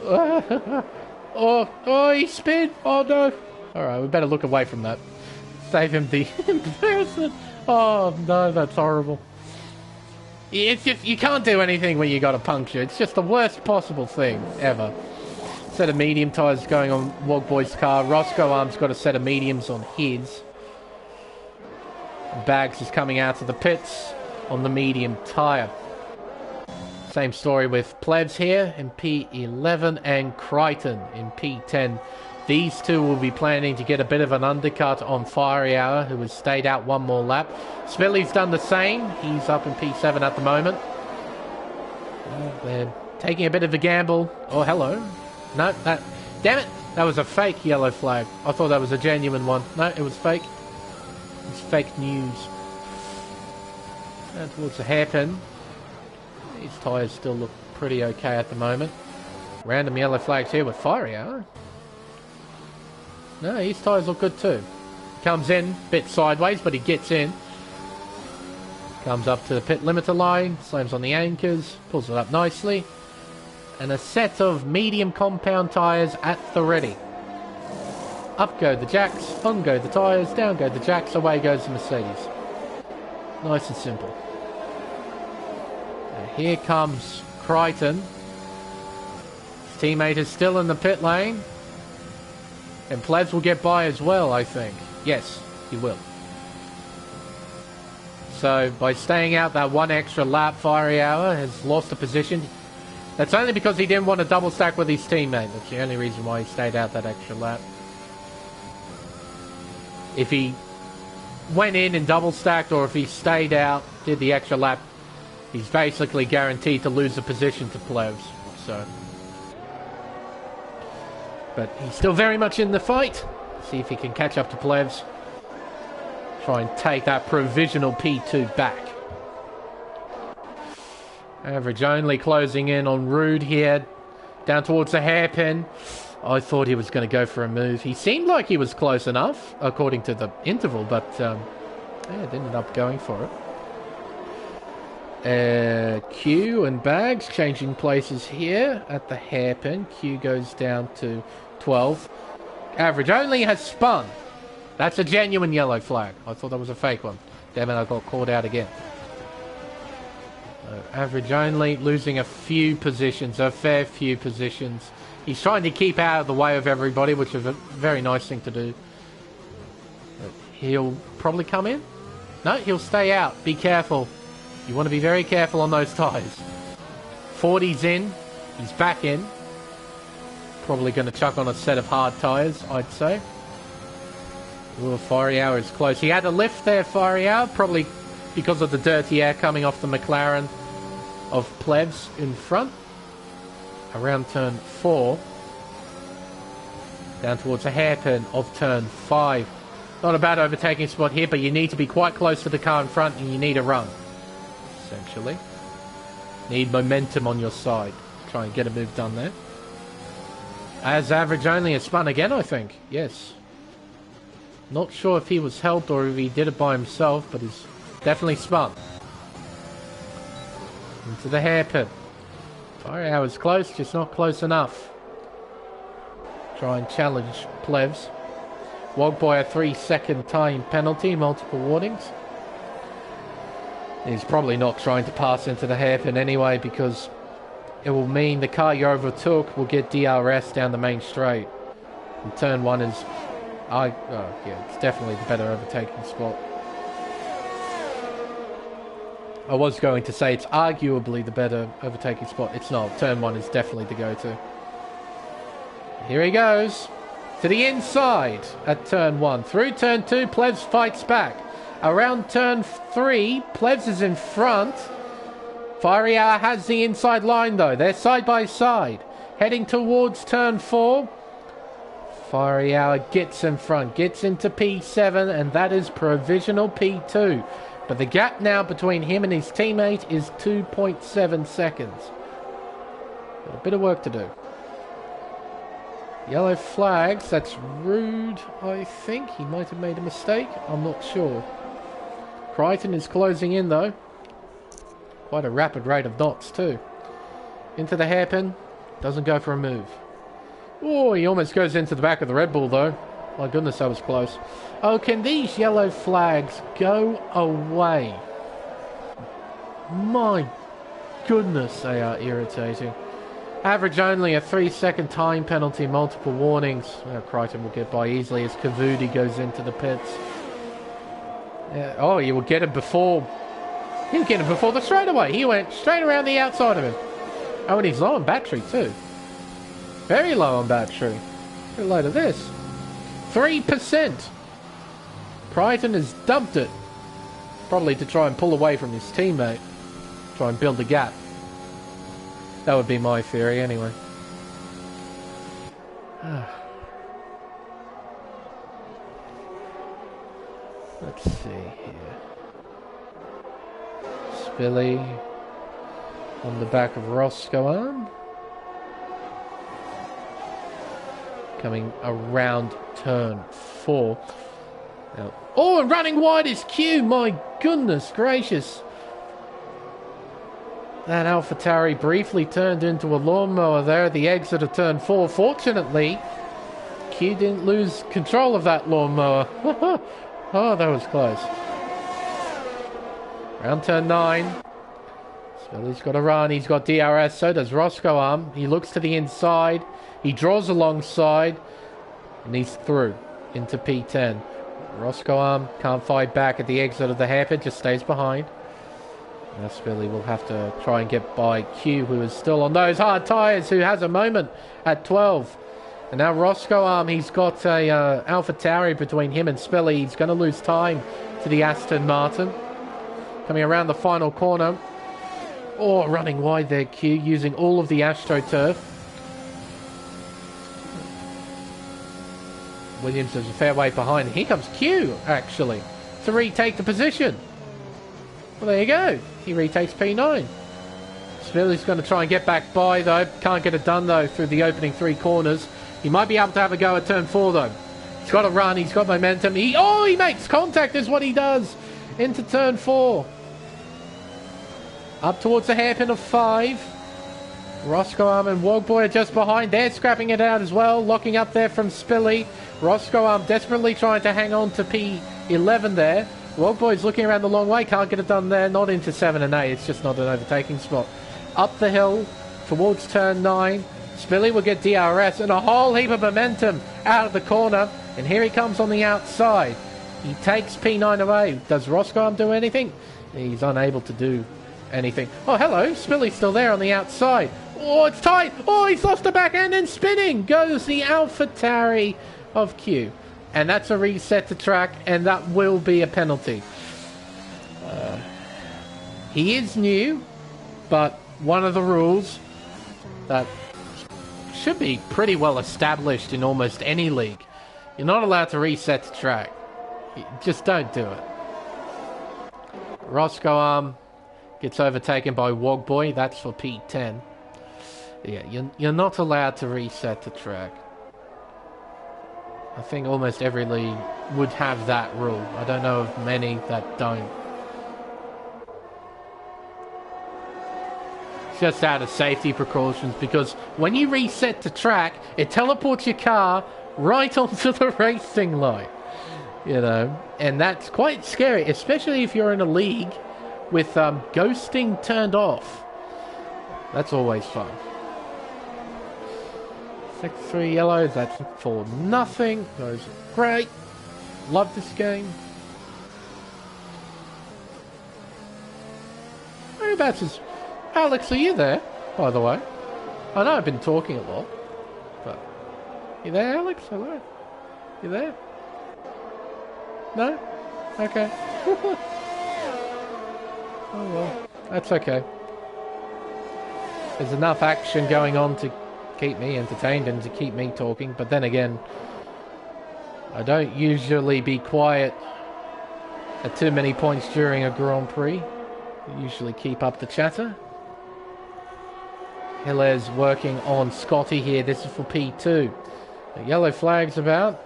Oh, he spin. Oh, no. All right, we better look away from that. Save him the embarrassment. Oh, no, that's horrible. It's just, you can't do anything when you got a puncture. It's just the worst possible thing ever. Set of medium tyres going on Wogboy's car. Roscoe Arm's got a set of mediums on his. Bags is coming out of the pits on the medium tyre. Same story with Plebs here in P11 and Crichton in P10. These 2 will be planning to get a bit of an undercut on Fiery Hour, who has stayed out one more lap. Spilly's done the same. He's up in P7 at the moment. They're taking a bit of a gamble. Oh, hello. No, that... Damn it! That was a fake yellow flag. I thought that was a genuine one. No, it was fake. It's fake news. And towards the hairpin. These tyres still look pretty okay at the moment. Random yellow flags here with Fiery Hour. No, his tyres look good too. Comes in, bit sideways, but he gets in. Comes up to the pit limiter line, slams on the anchors, pulls it up nicely. And a set of medium compound tyres at the ready. Up go the jacks, on go the tyres, down go the jacks, away goes the Mercedes. Nice and simple. Now here comes Crichton. His teammate is still in the pit lane. And Plebs will get by as well, I think. Yes, he will. So, by staying out that one extra lap, Fiery Hour has lost a position. That's only because he didn't want to double stack with his teammate. That's the only reason why he stayed out that extra lap. If he went in and double stacked, or if he stayed out, did the extra lap, he's basically guaranteed to lose the position to Plebs. So, but he's still very much in the fight. See if he can catch up to Plebs. Try and take that provisional P2 back. Average only closing in on Rude here. Down towards the hairpin. I thought he was going to go for a move. He seemed like he was close enough, according to the interval, but yeah, it ended up going for it. Q and Bags changing places here at the hairpin. Q goes down to 12. Average only has spun. That's a genuine yellow flag. I thought that was a fake one. Damn it, I got called out again. Average only losing a few positions, a fair few positions. He's trying to keep out of the way of everybody, which is a very nice thing to do. But he'll probably come in. No, he'll stay out. Be careful. You want to be very careful on those tyres. 40's in. He's back in. Probably going to chuck on a set of hard tyres, I'd say. Ooh, Fiery Hour is close. He had a lift there, Fiery Hour, probably because of the dirty air coming off the McLaren of Plebs in front. Around turn 4. Down towards a hairpin of turn 5. Not a bad overtaking spot here, but you need to be quite close to the car in front and you need a run. Essentially. Need momentum on your side. Try and get a move done there. As Average only has spun again, I think. Yes. Not sure if he was helped or if he did it by himself, but he's definitely spun. Into the hairpin. Fiery Hour's close, just not close enough. Try and challenge Plebs. Wogboy a 3-second time penalty, multiple warnings. He's probably not trying to pass into the hairpin anyway, because it will mean the car you overtook will get DRS down the main straight. And turn 1 is... yeah, it's definitely the better overtaking spot. I was going to say it's arguably the better overtaking spot. It's not. Turn 1 is definitely the go-to. Here he goes. To the inside at turn 1. Through turn 2, Plebs fights back. Around turn 3, Plebs is in front. Fiery Hour has the inside line though. They're side by side. Heading towards turn 4. Fiery Hour gets in front, gets into P7, and that is provisional P2. But the gap now between him and his teammate is 2.7 seconds. Got a bit of work to do. Yellow flags, that's Rude, I think. He might have made a mistake, I'm not sure. Crichton is closing in though. Quite a rapid rate of knots too. Into the hairpin, doesn't go for a move. Oh, he almost goes into the back of the Red Bull though. My goodness, that was close. Oh, can these yellow flags go away? My goodness, they are irritating. Average only a 3-second time penalty, multiple warnings. Crichton will get by easily as Cavudi goes into the pits. Oh, he will get it before... He'll get it before the straightaway. He went straight around the outside of him. Oh, and he's low on battery too. Very low on battery. Look at a load of this. 3%. Crichton has dumped it. Probably to try and pull away from his teammate. Try and build a gap. That would be my theory anyway. Let's see here. Spilly on the back of Roscoe arm. Coming around turn 4. Now, oh, and running wide is Q. My goodness gracious. That AlphaTauri briefly turned into a lawnmower there at the exit of turn 4. Fortunately, Q didn't lose control of that lawnmower. Oh, that was close. Around turn 9. Spilly's got a run. He's got DRS. So does Roscoe. He looks to the inside. He draws alongside. And he's through into P10. Roscoe can't fight back at the exit of the hairpin. Just stays behind. Now Spilly will have to try and get by Q, who is still on those hard tyres, who has a moment at 12. And now Roscoe, he's got a AlphaTauri between him and Spilly. He's going to lose time to the Aston Martin. Coming around the final corner. Oh, running wide there, Q, using all of the AstroTurf. Williams is a fair way behind. Here comes Q, actually, to retake the position. Well, there you go. He retakes P9. Spilly's going to try and get back by, though. Can't get it done, though, through the opening 3 corners. He might be able to have a go at turn 4, though. He's got a run. He's got momentum. He makes contact is what he does. Into turn 4. Up towards the hairpin of 5. Roscoe and Wogboy are just behind. They're scrapping it out as well. Locking up there from Spilly. Roscoe desperately trying to hang on to P11 there. Wogboy's looking around the long way. Can't get it done there. Not into 7 and 8. It's just not an overtaking spot. Up the hill towards turn 9. Spilly will get DRS and a whole heap of momentum out of the corner. And here he comes on the outside. He takes P9 away. Does Roscoe do anything? He's unable to do anything. Oh, hello. Spilly's still there on the outside. Oh, it's tight. Oh, he's lost the back end and spinning goes the AlphaTauri of Q. And that's a reset to track, and that will be a penalty. He is new, but one of the rules that should be pretty well established in almost any league. You're not allowed to reset to track. Just don't do it. Roscoe gets overtaken by Wogboy. That's for P10. Yeah, you're not allowed to reset to track. I think almost every league would have that rule. I don't know of many that don't. It's just out of safety precautions, because when you reset to track, it teleports your car right onto the racing line. You know, and that's quite scary, especially if you're in a league with ghosting turned off. That's always fun. 6-3 yellows, that's for nothing. Those are great. Love this game. Whereabouts is... Alex, are you there, by the way? I know I've been talking a lot, but... You there, Alex? Hello? You there? No? Okay. Oh well, that's okay. There's enough action going on to keep me entertained and to keep me talking, but then again, I don't usually be quiet at too many points during a Grand Prix. I usually keep up the chatter. Hiller's working on Scotty here. This is for P2. The yellow flag's about.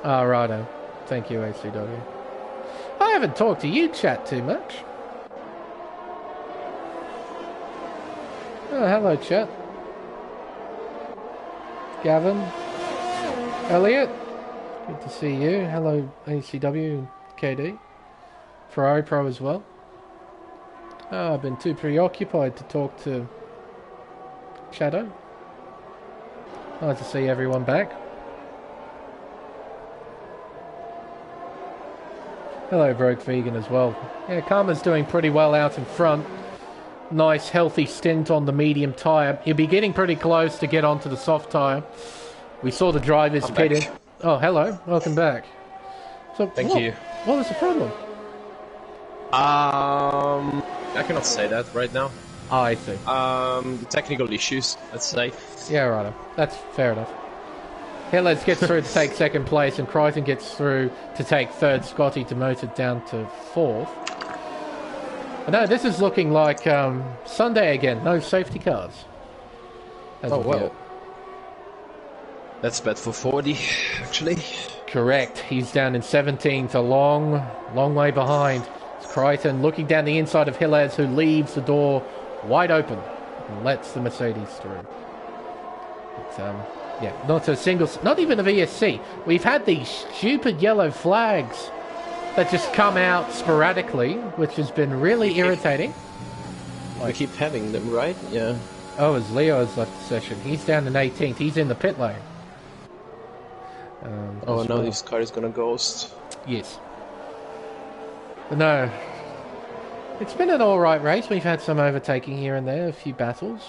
Oh, righto. Thank you, ACW. I haven't talked to you, chat, too much. Oh, hello, chat. Gavin. Elliot. Good to see you. Hello, ACW and KD. Ferrari Pro as well. Oh, I've been too preoccupied to talk to Shadow. Nice to see everyone back. Hello, Broke Vegan as well. Yeah, Karma's doing pretty well out in front. Nice, healthy stint on the medium tyre. He'll be getting pretty close to get onto the soft tyre. We saw the drivers pitted. Oh, hello. Welcome back. So, Thank you. What was the problem? I cannot say that right now. Oh, I see. The technical issues, let's say. Yeah, right. That's fair enough. Hillers gets through to take second place, and Crichton gets through to take third. Scotty demoted down to fourth. No, this is looking like Sunday again. No safety cars. Oh, well. That's bad for 40, actually. Correct. He's down in 17th, a long way behind. Crichton looking down the inside of Hillez, who leaves the door wide open and lets the Mercedes through. But, yeah, not a single, not even a VSC. We've had these stupid yellow flags that just come out sporadically, which has been really irritating. We keep having them, right? Yeah. Oh, as Leo has left the session. He's down in 18th. He's in the pit lane. Oh, now this car is gonna ghost. Yes. But no. It's been an alright race. We've had some overtaking here and there, a few battles.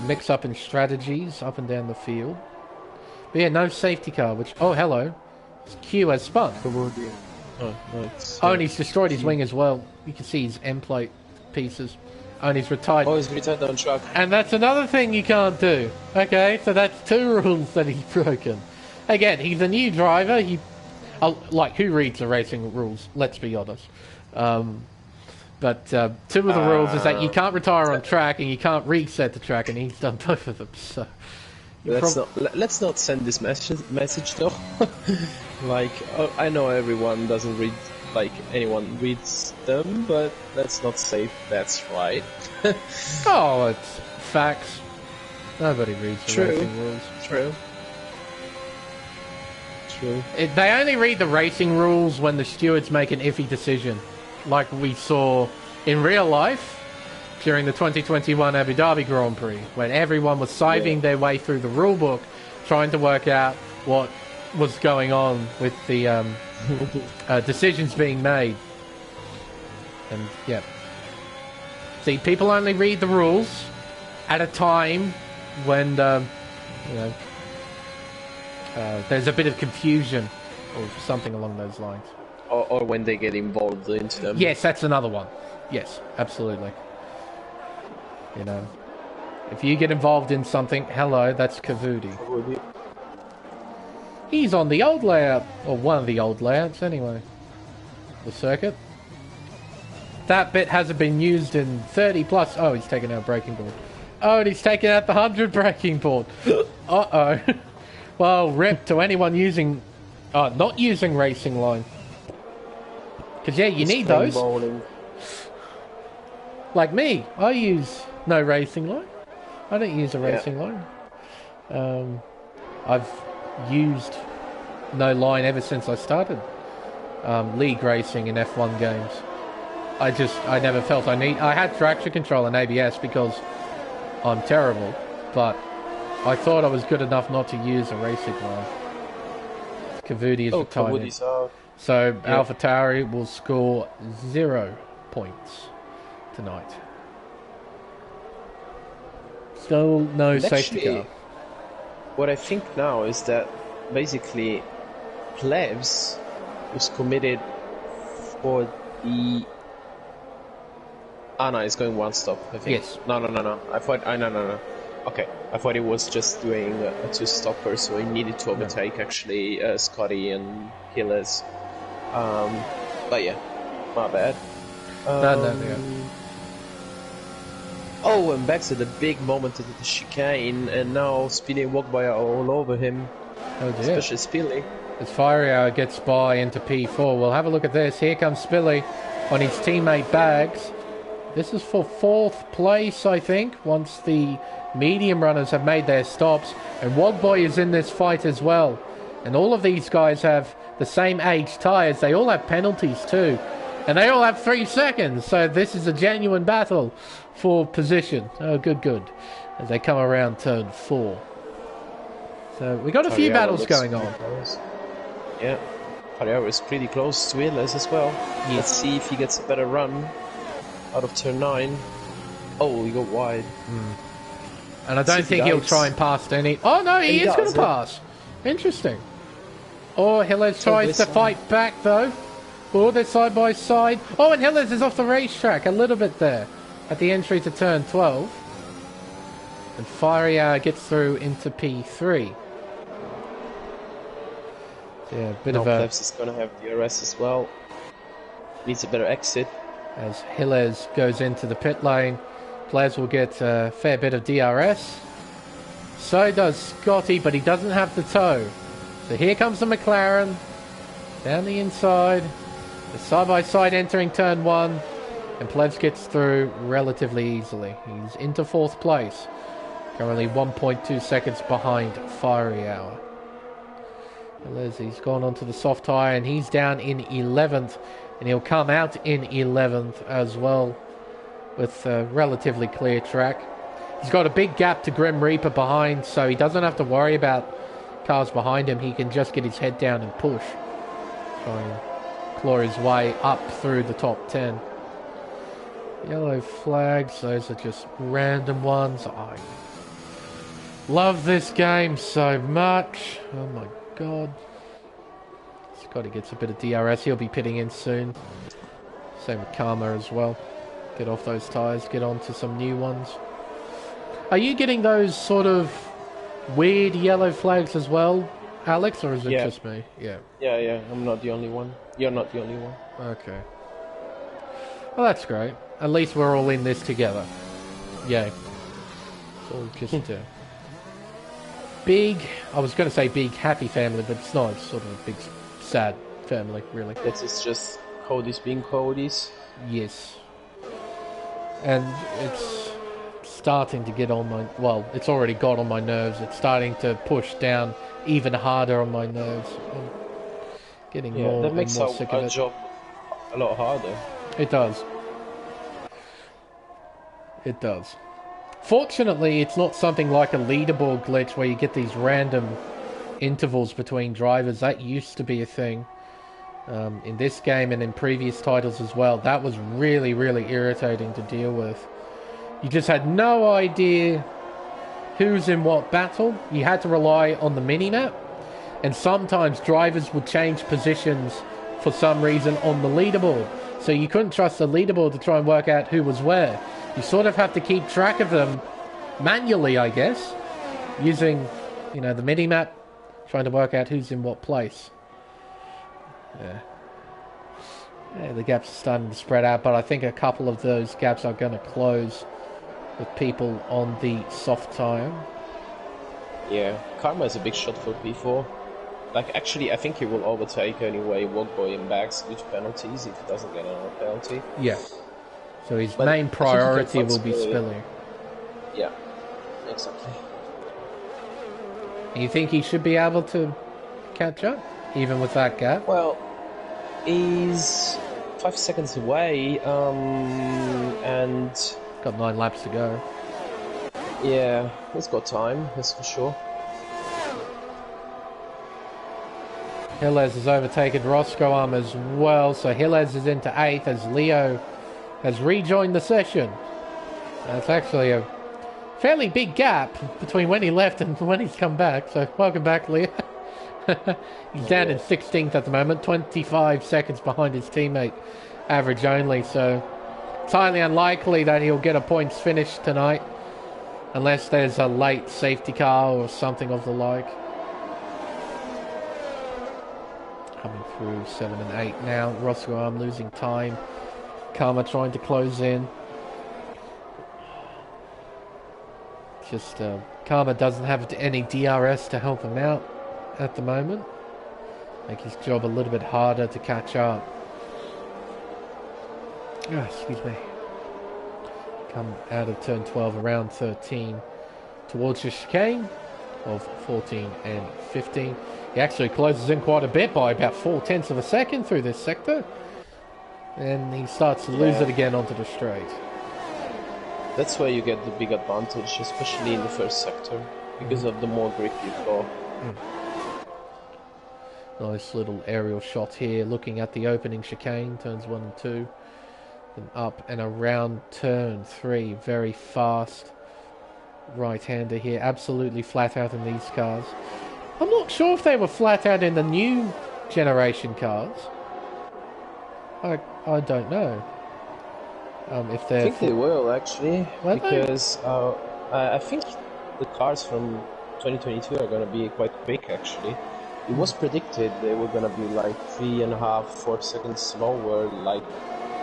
Mix up in strategies up and down the field. But yeah, no safety car, which... Oh, hello. Q has spun. Oh, no, it's... Oh, and he's destroyed his wing as well. You can see his end plate pieces. Oh, and he's retired. Oh, he's retired on track. And that's another thing you can't do. Okay, so that's 2 rules that he's broken. Again, he's a new driver. He... like, who reads the racing rules? Let's be honest. But 2 of the rules is that you can't retire on track and you can't reset the track, and he's done both of them. So let's not send this message though. Like, I know everyone doesn't read, like anyone reads them, but let's not say that's right. Oh, it's facts. Nobody reads the racing rules. True. They only read the racing rules when the stewards make an iffy decision, like we saw in real life during the 2021 Abu Dhabi Grand Prix, when everyone was siphoning their way through the rule book, trying to work out what was going on with the decisions being made. And yeah, see, people only read the rules at a time when you know, there's a bit of confusion or something along those lines. Or when they get involved into them. Yes, that's another one. Yes, absolutely. You know, if you get involved in something, hello, that's Kavudi. He's on the old layout, or one of the old layouts anyway. The circuit. That bit hasn't been used in 30 plus. Oh, he's taken out braking board. Oh, and he's taken out the 100 braking board. Uh-oh. Well, rip to anyone using, not using racing line. Because, yeah, you need those. Bowling. Like me, I use no racing line. I don't use a racing line. I've used no line ever since I started league racing in F1 games. I never felt I had traction control and ABS because I'm terrible, but I thought I was good enough not to use a racing line. Kavudi is retired. So AlphaTauri will score 0 points tonight. Still no safety car. What I think now is that basically Plebs was committed for the... no, it's going one stop, I think. Yes. No. I thought... no. Okay, I thought it was just doing a two-stopper, so he needed to overtake actually Scotty and Gilles. But yeah, my bad. No. Oh, and back to the big moment of the chicane, and now Speedy and Wogby are all over him. Oh dear. Especially Spilly. As Fiery Hour gets by into P4, we'll have a look at this. Here comes Spilly on his teammate Bags. This is for 4th place, I think, once the medium runners have made their stops. And Wogboy is in this fight as well. And all of these guys have the same age tyres. They all have penalties too. And they all have 3 seconds. So this is a genuine battle for position. Oh, good. As they come around turn 4. So we got a few battles going on. Yeah. Pariaro is pretty close to Illes as well. Yes. Let's see if he gets a better run out of turn 9. Oh, he got wide. And I don't think he'll try and pass any... Oh, no, he is going to pass. Interesting. Or Hillez tries to fight back, though. Oh, they're side by side. Oh, and Hillez is off the racetrack a little bit there at the entry to turn 12. And Fiery Hour gets through into P3. Yeah, a bit of a... Plebs is going to have DRS as well. Needs a better exit. As Hillez goes into the pit lane, Plebs will get a fair bit of DRS. So does Scotty, but he doesn't have the toe. So here comes the McLaren. Down the inside. The side-by-side entering turn 1, and Plebs gets through relatively easily. He's into 4th place, currently 1.2 seconds behind Fiery Hour. He's gone onto the soft tyre, and he's down in 11th, and he'll come out in 11th as well, with a relatively clear track. He's got a big gap to Grim Reaper behind, so he doesn't have to worry about cars behind him. He can just get his head down and push. Try and claw his way up through the top 10. Yellow flags, those are just random ones. I love this game so much. Oh my god. Scotty gets a bit of DRS, he'll be pitting in soon. Same with Karma as well. Get off those tyres, get onto some new ones. Are you getting those sort of weird yellow flags as well, Alex, or is it just me? Yeah. Yeah, I'm not the only one. You're not the only one. Okay. Well, that's great. At least we're all in this together. Yay. It's all just big, I was going to say big happy family, but it's not. It's sort of a big sad family, really. It's just Cody's being Cody's. Yes. And it's starting to get on my... Well, it's already got on my nerves. It's starting to push down even harder on my nerves. I'm getting more and more sick of it. That makes our job a lot harder. It does. It does. Fortunately, it's not something like a leaderboard glitch where you get these random intervals between drivers. That used to be a thing in this game and in previous titles as well. That was really, really irritating to deal with. You just had no idea who's in what battle. You had to rely on the minimap. And sometimes drivers would change positions for some reason on the leaderboard. So you couldn't trust the leaderboard to try and work out who was where. You sort of have to keep track of them manually, I guess, using, the minimap, trying to work out who's in what place. Yeah, the gaps are starting to spread out, but I think a couple of those gaps are going to close with people on the soft tyre. Yeah, Karma is a big shot for P4. Actually, I think he will overtake anyway Walkboy and Bags due to penalties if he doesn't get another penalty. Yeah. So his main priority will be spilling. Yeah, exactly. You think he should be able to catch up, even with that gap? Well, he's 5 seconds away, and... Got 9 laps to go. Yeah, he's got time, that's for sure. Gilles has overtaken Roscoe as well, so Gilles is into 8th as Leo has rejoined the session. That's actually a fairly big gap between when he left and when he's come back, so welcome back, Leo. He's down in 16th at the moment, 25 seconds behind his teammate, average only, so it's highly unlikely that he'll get a points finish tonight, unless there's a late safety car or something of the like. Coming through 7 and 8 now. Roscoe losing time. Karma trying to close in. Just Karma doesn't have any DRS to help him out at the moment. Make his job a little bit harder to catch up. Excuse me. Come out of turn 12 around 13 towards the chicane of 14 and 15. He actually closes in quite a bit by about 0.4 of a second through this sector. And he starts to lose it again onto the straight. That's where you get the big advantage, especially in the first sector, because of the more grip you've got. Nice little aerial shot here, looking at the opening chicane, turns 1 and 2. Then up and around turn 3, very fast. Right-hander here, absolutely flat out in these cars. I'm not sure if they were flat out in the new generation cars. I don't know. If they're... I think they will, actually, because I think the cars from 2022 are going to be quite quick, actually. It was predicted they were going to be like 3.5, 4 seconds slower, like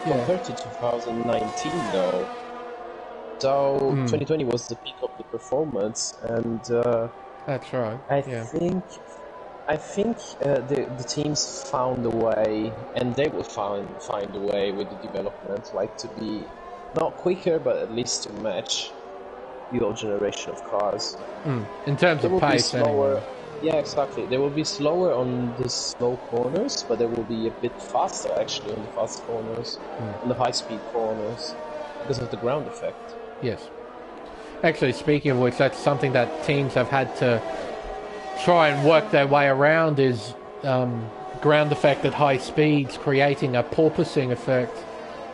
compared to 2019, though. So 2020 was the peak of the performance, and that's right. I I think the teams found a way, and they will find a way with the development, like to be not quicker, but at least to match the old generation of cars. In terms of pace, slower. anyway. Yeah, exactly. They will be slower on the slow corners, but they will be a bit faster actually on the fast corners, on the high-speed corners, because of the ground effect. Yes. Actually, speaking of which, that's something that teams have had to try and work their way around, is ground effect at high speeds, creating a porpoising effect.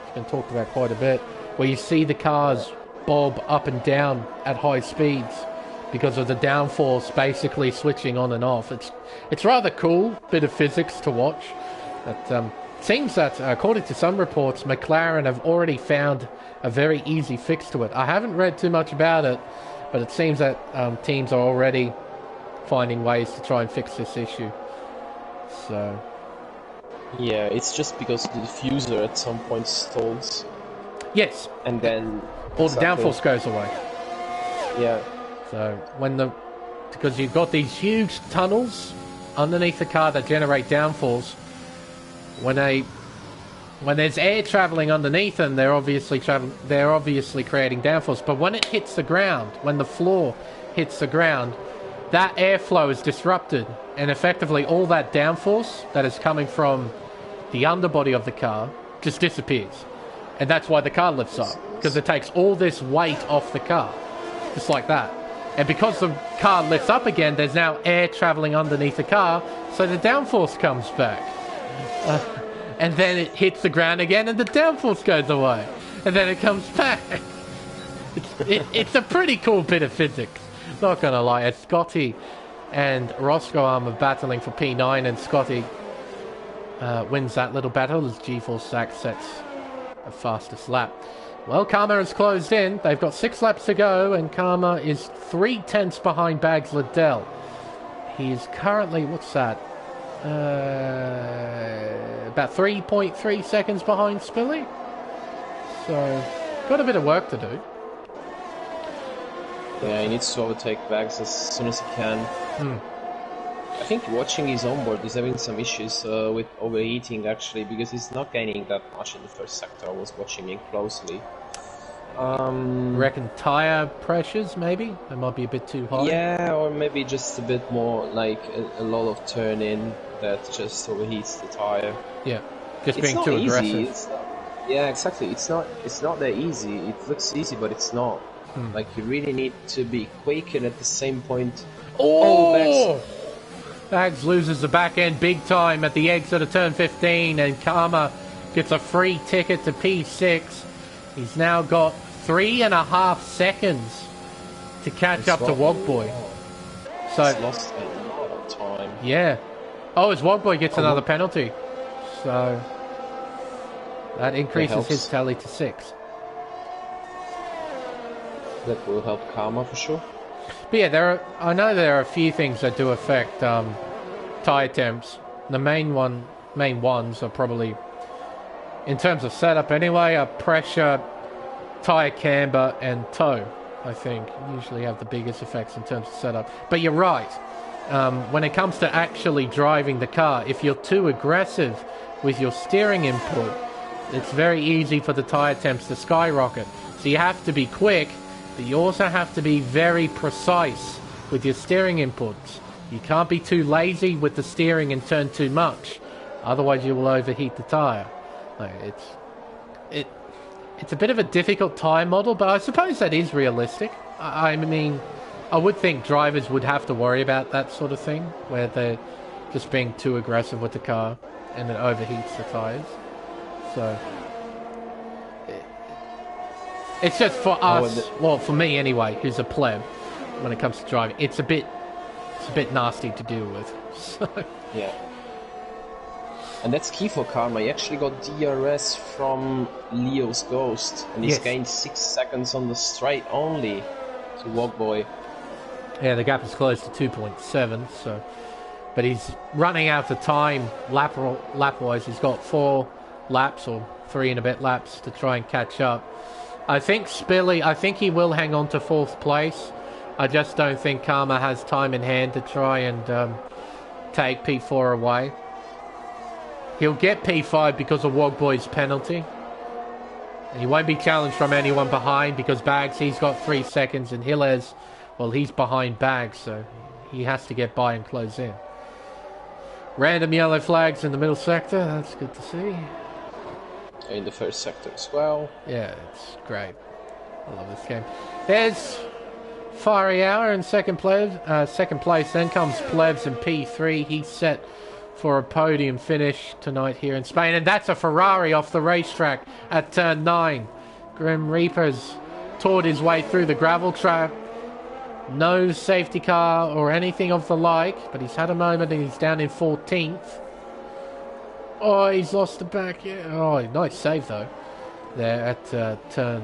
It's been talked about quite a bit, where you see the cars bob up and down at high speeds because of the downforce basically switching on and off. It's rather cool bit of physics to watch. But seems that, according to some reports, McLaren have already found a very easy fix to it. I haven't read too much about it, but it seems that teams are already finding ways to try and fix this issue. So yeah, it's just because the diffuser at some point stalls. Yes, and then all the downforce goes away. Yeah. So because you've got these huge tunnels underneath the car that generate downforce, when there's air traveling underneath them, they're obviously creating downforce. But when it hits the ground, when the floor hits the ground, that airflow is disrupted, and effectively all that downforce that is coming from the underbody of the car just disappears. And that's why the car lifts up, because it takes all this weight off the car, just like that. And because the car lifts up again, there's now air traveling underneath the car, so the downforce comes back. And then it hits the ground again, and the downforce goes away. And then it comes back. It's a pretty cool bit of physics. Not gonna lie. As Scotty and Roscoe are battling for P9, and Scotty wins that little battle as G4 Sack sets a fastest lap. Well, Karma has closed in. They've got 6 laps to go, and Karma is 3/10 behind Bags Liddell. He's currently, what's that? About 3.3 seconds behind Spilly. So, got a bit of work to do. Yeah, he needs to overtake Bags as soon as he can. I think watching his onboard, he's having some issues with overheating actually, because he's not gaining that much in the first sector. I was watching him closely. Reckon tyre pressures, maybe? They might be a bit too high. Yeah, or maybe just a bit more like a lot of turn in that just overheats the tyre. Yeah, just being too aggressive. Yeah, exactly. It's not that easy. It looks easy, but it's not. Like, you really need to be quick, and at the same point... Oh! Bags loses the back end big time at the exit of turn 15, and Karma gets a free ticket to P6. He's now got 3.5 seconds to catch up to Wogboy. So he's lost a lot of time. Yeah. Oh, as Wogboy gets another penalty. So that increases his tally to 6. That will help Karma for sure. But yeah, I know there are a few things that do affect tyre temps. The main ones are probably, in terms of setup anyway, are pressure, tyre camber, and toe. I think usually have the biggest effects in terms of setup. But you're right. When it comes to actually driving the car, if you're too aggressive with your steering input, it's very easy for the tyre temps to skyrocket. So you have to be quick, but you also have to be very precise with your steering inputs. You can't be too lazy with the steering and turn too much, otherwise you will overheat the tyre. Like, it's a bit of a difficult tyre model, but I suppose that is realistic. I mean, I would think drivers would have to worry about that sort of thing, where they're just being too aggressive with the car and it overheats the tyres. So it's just for us, well, for me anyway, who's a pleb, when it comes to driving, it's a bit nasty to deal with. So. Yeah. And that's key for Karma. He actually got DRS from Leo's Ghost, and he's gained 6 seconds on the straight only to Wogboy. Yeah, the gap is close to 2.7, so... But he's running out of time lap-wise. He's got 4 laps, or 3 and a bit laps, to try and catch up. I think he will hang on to 4th place. I just don't think Karma has time in hand to try and take P4 away. He'll get P5 because of Wogboy's penalty. And he won't be challenged from anyone behind because Bags, he's got 3 seconds, and Gilles, well, he's behind Bags, so he has to get by and close in. Random yellow flags in the middle sector. That's good to see. In the first sector as well. Yeah, it's great. I love this game. There's Fiery Hour in second place. Then comes Plebs in P3. He's set for a podium finish tonight here in Spain. And that's a Ferrari off the racetrack at turn 9. Grim Reaper's toured his way through the gravel trap. No safety car or anything of the like, but he's had a moment and he's down in 14th. Oh, he's lost the back. Yeah. Oh, nice save though. There at turn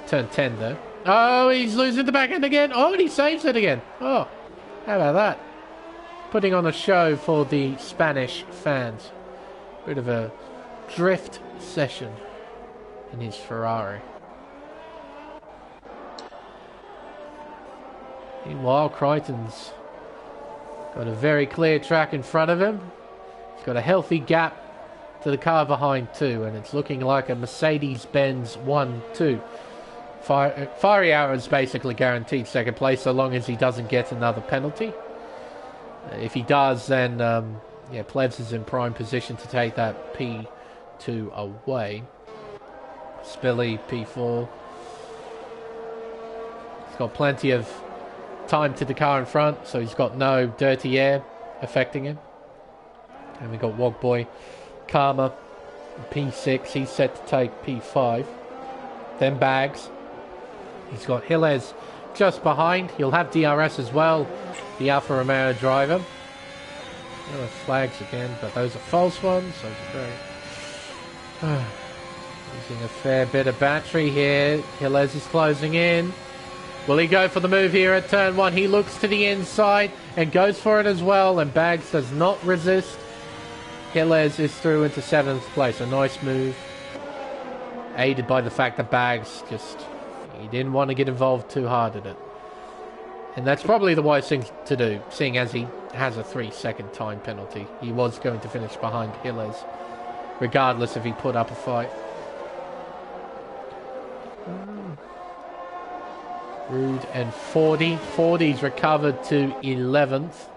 10 there. Oh, he's losing the back end again. Oh, and he saves it again. Oh, how about that? Putting on a show for the Spanish fans. Bit of a drift session in his Ferrari. Meanwhile, Crichton's got a very clear track in front of him. He's got a healthy gap to the car behind too, and it's looking like a Mercedes-Benz 1-2. Fiery Hour is basically guaranteed second place so long as he doesn't get another penalty. If he does, then yeah, Plebs is in prime position to take that P2 away. Spilly, P4. He's got plenty of time to the car in front, so he's got no dirty air affecting him. And we got Wogboy, Karma, P6. He's set to take P5. Then Bags. He's got Gilles just behind. He'll have DRS as well, the Alfa Romeo driver. There are flags again, but those are false ones. So very using a fair bit of battery here. Gilles is closing in. Will he go for the move here at turn 1? He looks to the inside and goes for it as well, and Bags does not resist. Gilles is through into 7th place. A nice move, aided by the fact that Bags he didn't want to get involved too hard in it. And that's probably the wise thing to do, seeing as he has a 3-second time penalty. He was going to finish behind Gilles, regardless if he put up a fight. Rude and 40. 40's recovered to 11th.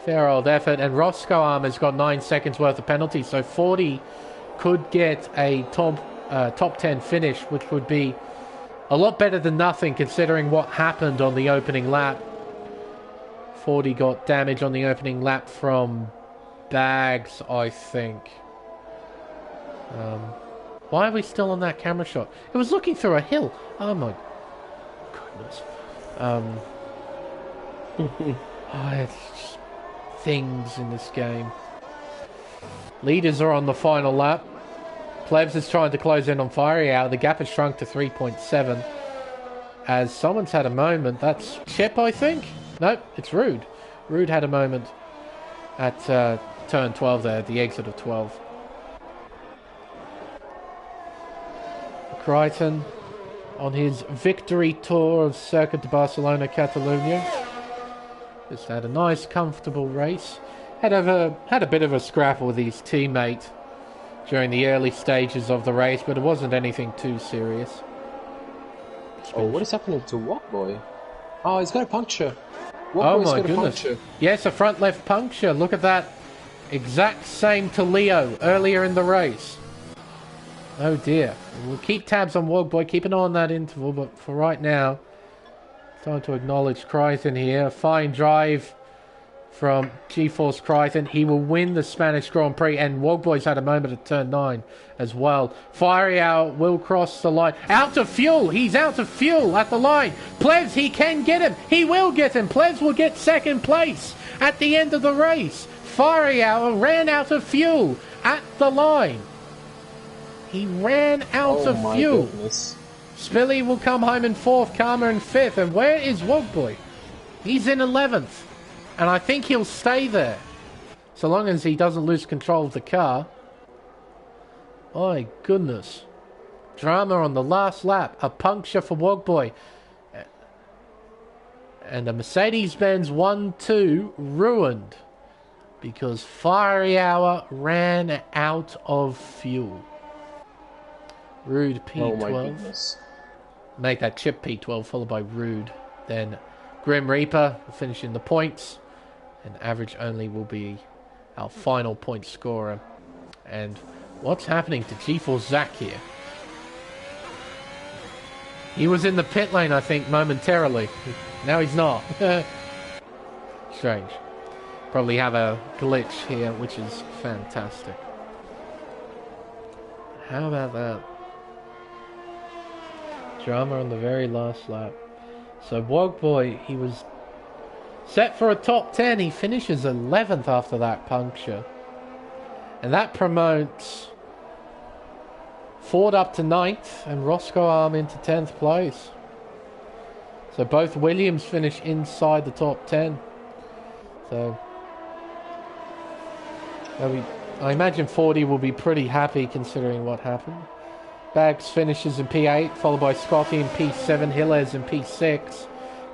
Fair old effort. And Roscoe Armour's got 9 seconds worth of penalties, so 40 could get a top 10 finish, which would be a lot better than nothing considering what happened on the opening lap. 40 got damage on the opening lap from Bags, I think. Why are we still on that camera shot? It was looking through a hill. Oh my goodness. It's just things in this game. Leaders are on the final lap. Plebs is trying to close in on Fiery Hour. The gap has shrunk to 3.7. As someone's had a moment. That's Chip, I think? Nope, it's Rude. Rude had a moment at turn 12 there, the exit of 12. Crichton on his victory tour of Circuit de Barcelona, Catalunya. Just had a nice, comfortable race. Had a bit of a scrapple with his teammate during the early stages of the race, but it wasn't anything too serious. Oh, what is happening to Wogboy? Oh, he's got a puncture. Oh my goodness. Yes, a front left puncture. Look at that. Exact same to Leo earlier in the race. Oh dear. We'll keep tabs on Wogboy, keep an eye on that interval, but for right now, time to acknowledge Crichton here. A fine drive from GeForce Crichton. He will win the Spanish Grand Prix, and Wogboy's had a moment at turn 9 as well. Fiery Hour will cross the line. Out of fuel! He's out of fuel at the line. Plebs, he can get him. He will get him. Plebs will get second place at the end of the race. Fiery Hour ran out of fuel at the line. He ran out of fuel. Goodness. Spilly will come home in 4th, Karma in 5th. And where is Wogboy? He's in 11th. And I think he'll stay there, so long as he doesn't lose control of the car. My goodness. Drama on the last lap. A puncture for Wogboy. And the Mercedes-Benz 1-2 ruined because Fiery Hour ran out of fuel. Rude P12. Oh my goodness. Make that chip P12 followed by Rude. Then Grim Reaper finishing the points. And average only will be our final point scorer. And what's happening to G4 Zach here? He was in the pit lane, I think, momentarily. Now he's not. Strange. Probably have a glitch here, which is fantastic. How about that? Drama on the very last lap. So Wogboy, he was set for a top 10. He finishes 11th after that puncture. And that promotes Ford up to 9th and Roscoe Arm into 10th place. So both Williams finish inside the top 10. So I imagine 40 will be pretty happy considering what happened. Bags finishes in P8, followed by Scotty in P7, Hillez in P6,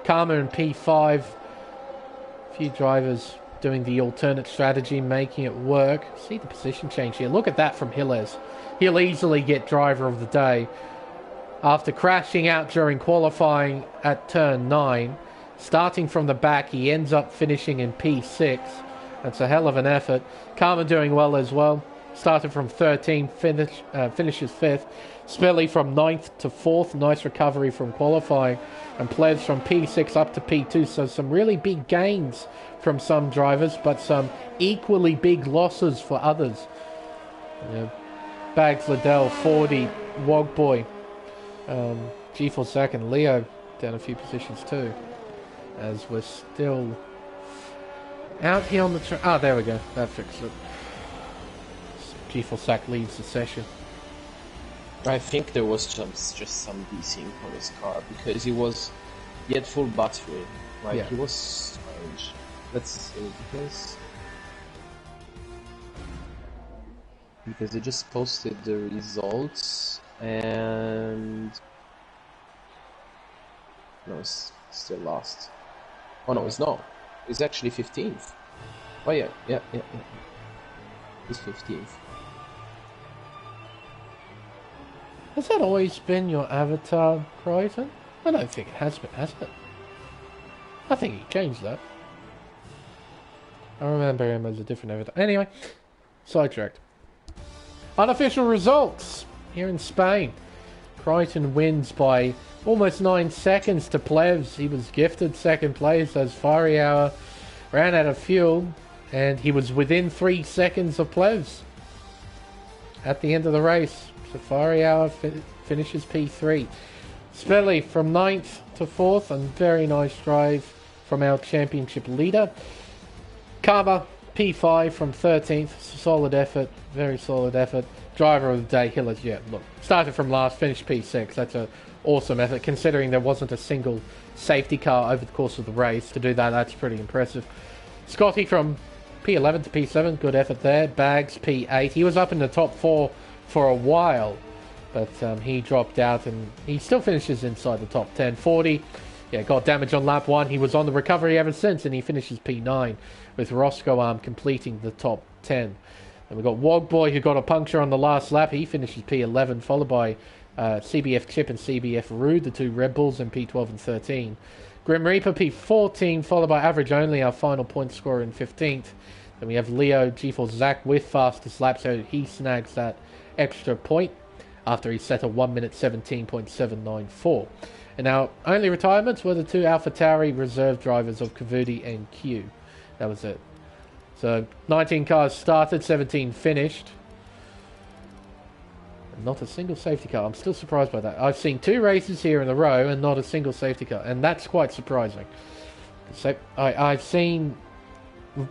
Karma in P5. A few drivers doing the alternate strategy, making it work. See the position change here. Look at that from Hillez. He'll easily get driver of the day. After crashing out during qualifying at turn 9, starting from the back, he ends up finishing in P6. That's a hell of an effort. Karma doing well as well. Started from 13, finishes 5th. Spilly from 9th to 4th. Nice recovery from qualifying. And Plebs from P6 up to P2. So some really big gains from some drivers, but some equally big losses for others. Bags, Liddell, 40, Wogboy, G4 second, Leo down a few positions too. As we're still out here on the track. Ah, there we go. That fixed it. G4 Sack leads the session. I think there was just some desync on his car because he had full battery. Like, he was strange. Let's see, because he just posted the results and no, it's still last. Oh no, it's not. It's actually 15th. Oh yeah. He's 15th. Has that always been your avatar, Crichton? I don't think it has been, has it? I think he changed that. I remember him as a different avatar. Anyway, sidetracked. Unofficial results here in Spain. Crichton wins by almost 9 seconds to Plebs. He was gifted second place as Fiery Hour ran out of fuel, and he was within 3 seconds of Plebs at the end of the race. So Fiery Hour finishes P3. Spelly from 9th to 4th, and very nice drive from our championship leader. Karma, P5 from 13th. Solid effort, very solid effort. Driver of the day, Hillers. Yeah, look, started from last, finished P6. That's an awesome effort, considering there wasn't a single safety car over the course of the race. To do that, that's pretty impressive. Scotty from P11 to P7, good effort there. Bags, P8. He was up in the top 4 for a while, but he dropped out, and he still finishes inside the top 10. 40, got damage on lap 1. He was on the recovery ever since, and he finishes P9, with Roscoe Arm completing the top 10. And we've got Wogboy, who got a puncture on the last lap. He finishes P11, followed by CBF Chip and CBF Rude, the two Red Bulls, in P12 and 13. Grim Reaper, P14, followed by Average Only, our final point scorer, in 15th. Then we have Leo, G4 Zach with fastest lap, so he snags that extra point after he set a 1 minute 17.794. And our only retirements were the two AlphaTauri reserve drivers of Kavudi and Q. That was it. So 19 cars started, 17 finished. Not a single safety car. I'm still surprised by that. I've seen 2 races here in a row and not a single safety car, and that's quite surprising. So I've seen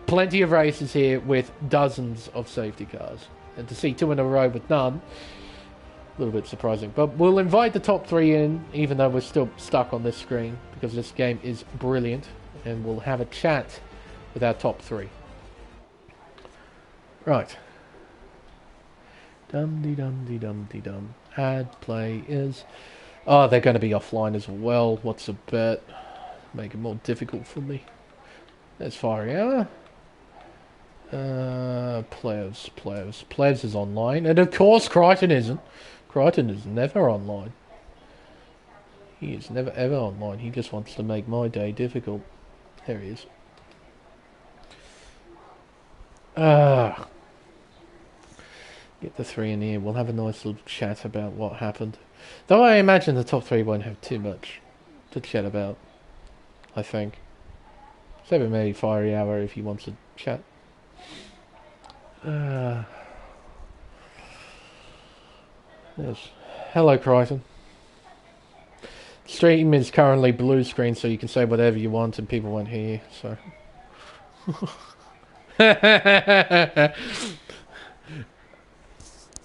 plenty of races here with dozens of safety cars, and to see 2 in a row with none, a little bit surprising. But we'll invite the top 3 in, even though we're still stuck on this screen, because this game is brilliant, and we'll have a chat with our top 3. Right. Dum-de-dum-de-dum-de-dum. Add players. Oh, they're going to be offline as well. What's a bet? make it more difficult for me. There's Fiery Hour. Plebs is online. And of course Crichton isn't. Crichton is never online. He is never ever online. He just wants to make my day difficult. There he is. Get the 3 in here. We'll have a nice little chat about what happened. Though I imagine the top 3 won't have too much to chat about. I think. Except maybe Fiery Hour if he wants to chat. Yes. Hello, Crichton. Stream is currently blue screen, so you can say whatever you want and people won't hear you, so...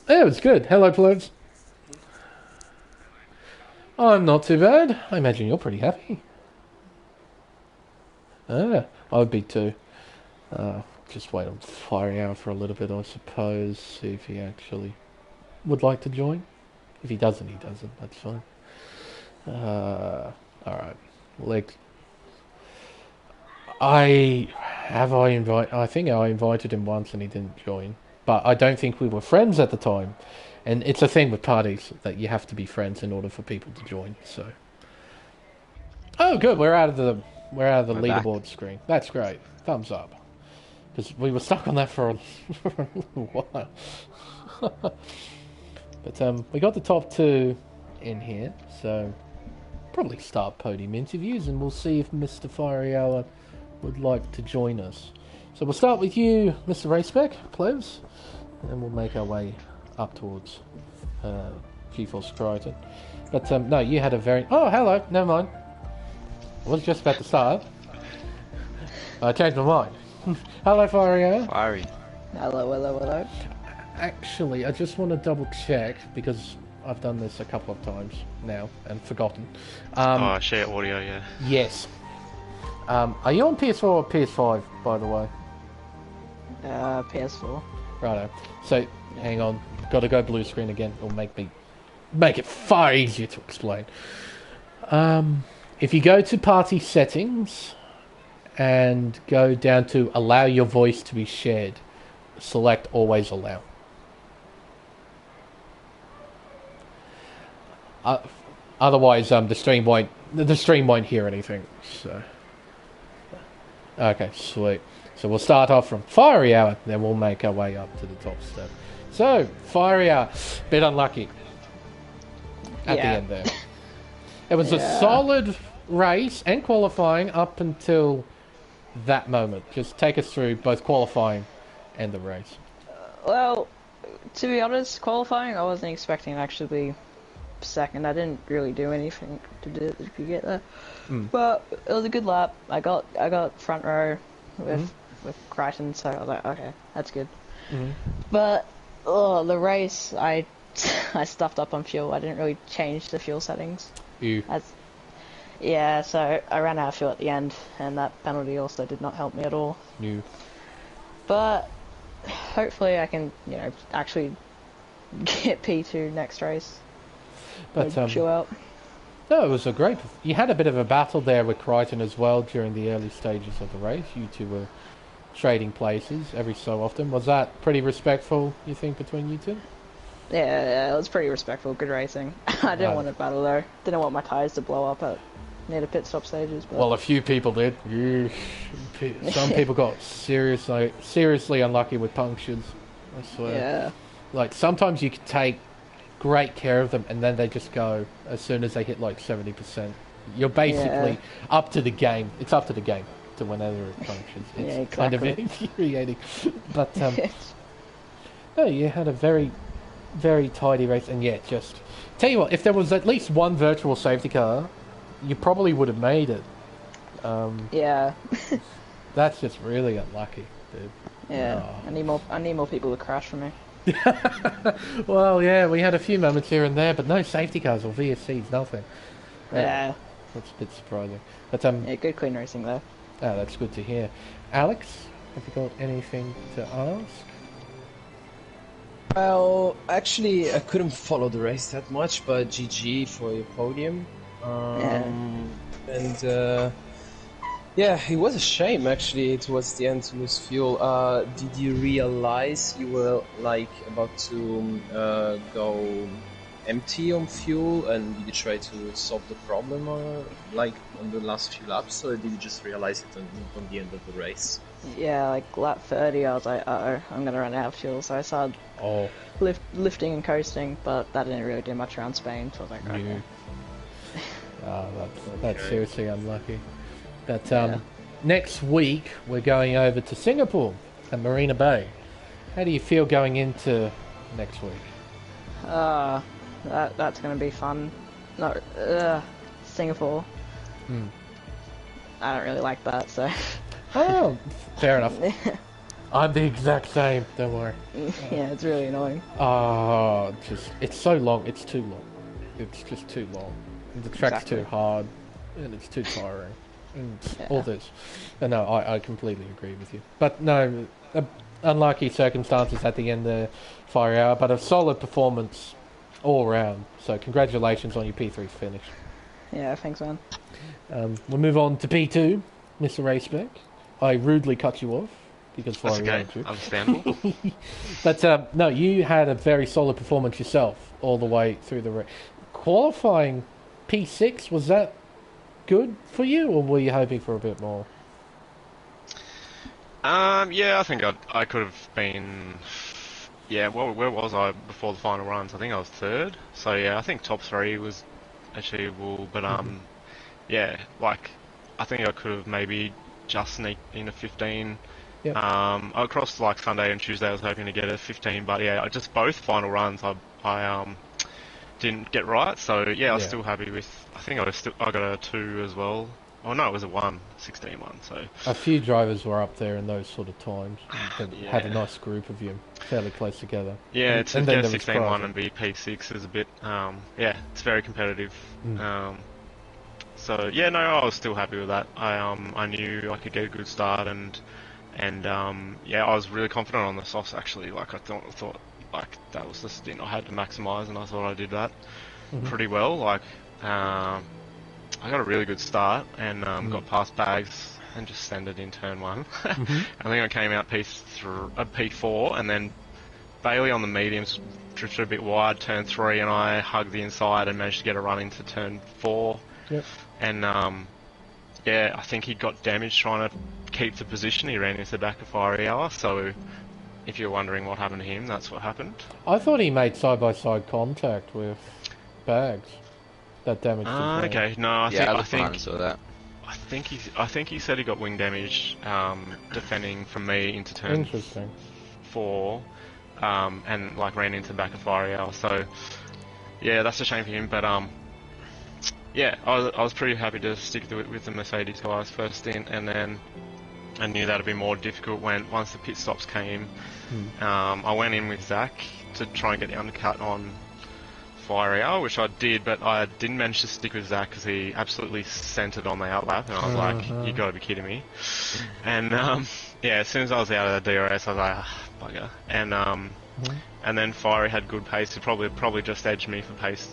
That was good. Hello, plebs. I'm not too bad. I imagine you're pretty happy. I would be too. Just wait on Fiery Hour for a little bit, I suppose. See if he actually would like to join. If he doesn't, he doesn't. That's fine. Alright. I think I invited him once and he didn't join. But I don't think we were friends at the time. And it's a thing with parties that you have to be friends in order for people to join, so. Oh good, we're out of the leaderboard screen. That's great. Thumbs up. Because we were stuck on that for a little while. But we got the top 2 in here, so probably start Podium Interviews and we'll see if Mr. Fiery Hour would like to join us. So we'll start with you, Mr. Race Spec, plebs, and we'll make our way up towards GeForce Crichton. But no, you had a very... Oh, hello, never mind. I was just about to start. I changed my mind. Hello, Fiery Hour. Fiery. Hello. Actually, I just want to double check because I've done this a couple of times now and forgotten. Share audio, yeah. Yes. Are you on PS4 or PS5, by the way? PS4. Righto. So, hang on. Got to go blue screen again. It'll make it far easier to explain. If you go to party settings and go down to allow your voice to be shared, select always allow. Otherwise, the stream won't hear anything. So, okay, sweet. So we'll start off from Fiery Hour, then we'll make our way up to the top step. So, Fiery Hour, bit unlucky at the end there. It was a solid race and qualifying up until that moment. Just take us through both qualifying and the race. Well, to be honest, qualifying, I wasn't expecting to actually be second. I didn't really do anything to get there. But it was a good lap. I got front row with Crichton, so I was like, okay, that's good. But the race, I stuffed up on fuel. I didn't really change the fuel settings. So I ran out of fuel at the end, and that penalty also did not help me at all. But hopefully I can, actually get P2 next race. But chill out. No, it was a great... You had a bit of a battle there with Crichton as well during the early stages of the race. You two were trading places every so often. Was that pretty respectful, you think, between you two? Yeah, it was pretty respectful. Good racing. I didn't want to battle though. Didn't want my tyres to blow up near the pit stop stages. But... Well, a few people did. Some people got seriously unlucky with punctures. I swear. Yeah. Like, sometimes you can take great care of them and then they just go as soon as they hit like 70%. You're basically up to the game. It's up to the game to whenever it punctures. It's kind of infuriating. But no, you had a very, very tidy race, and just tell you what, if there was at least one virtual safety car, you probably would have made it. That's just really unlucky, dude. Yeah, oh. I need more people to crash for me. Well, yeah, we had a few moments here and there, but no safety cars or VSCs, nothing. Yeah. That's a bit surprising. But good clean racing though. Oh, that's good to hear. Alex, have you got anything to ask? Well, actually, I couldn't follow the race that much, but GG for your podium. And Yeah, it was a shame actually towards the end to lose fuel. Did you realize you were like about to go empty on fuel, and did you try to solve the problem like on the last few laps, or did you just realize it on the end of the race? Yeah, like lap 30, I was like, uh-oh, I'm gonna run out of fuel, so I started lifting and coasting, but that didn't really do much around Spain, so I was like, okay. That's seriously unlucky. But next week we're going over to Singapore and Marina Bay. How do you feel going into next week? That's gonna be fun. No, Singapore. I don't really like that, so. Oh, fair enough. I'm the exact same. Don't worry. Yeah, it's really annoying. It's so long. It's too long. It's just too long. And the track's too hard, and it's too tiring, and all this. And no, I completely agree with you. But no, unlucky circumstances at the end there, fire hour, but a solid performance all round. So congratulations on your P3 finish. Yeah, thanks, man. We'll move on to P2, Mr. Race Spec. I rudely cut you off because that's okay. Understandable. But no, you had a very solid performance yourself all the way through the race. Qualifying P6, was that good for you, or were you hoping for a bit more? Yeah, I think I could have been. Yeah, where was I before the final runs? I think I was third. So yeah, I think top 3 was achievable. But yeah, like I think I could have maybe just sneaked in a 15. Yep. Across like Sunday and Tuesday, I was hoping to get a 15. But yeah, just both final runs, I didn't get right. So yeah, I was still happy with. I think I got a 2 as well. Oh no, it was a 1, 16-1. So a few drivers were up there in those sort of times. Had a nice group of you, fairly close together. Yeah, to get a 16-1 and be P6 is a bit. Yeah, it's very competitive. So yeah, no, I was still happy with that. I knew I could get a good start, and yeah, I was really confident on the softs actually. Like I thought like that was the stint I had to maximise, and I thought I did that pretty well. Like I got a really good start and got past Bags and just sended in turn 1. I think I came out P4, and then Bailey on the mediums drifted a bit wide, turn 3, and I hugged the inside and managed to get a run into turn 4. Yep. And yeah, I think he got damaged trying to keep the position. He ran into the back of Fiery Hour, so if you're wondering what happened to him, that's what happened. I thought he made side-by-side contact with Bags. That damaged his wing. Okay, no, I saw that. I think he said he got wing damage defending from me into turn 4, and like ran into the back of Fiery Hour. So yeah, that's a shame for him. But yeah, I was pretty happy to stick with the Mercedes guys first stint, and then I knew that'd be more difficult once the pit stops came. I went in with Zach to try and get the undercut on Fiery Hour, which I did, but I didn't manage to stick with Zach because he absolutely centered on the outlap, and I was like, you gotta be kidding me. And yeah, as soon as I was out of the DRS, I was like, bugger. And then Fiery had good pace. He probably just edged me for pace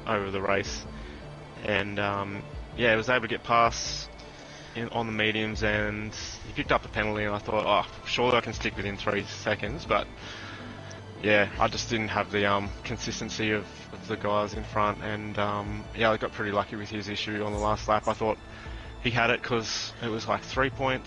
over the race. And yeah, he was able to get past on the mediums, and he picked up a penalty, and I thought, oh, surely I can stick within 3 seconds, but yeah, I just didn't have the consistency of the guys in front, and yeah, I got pretty lucky with his issue on the last lap. I thought he had it because it was like 3.7,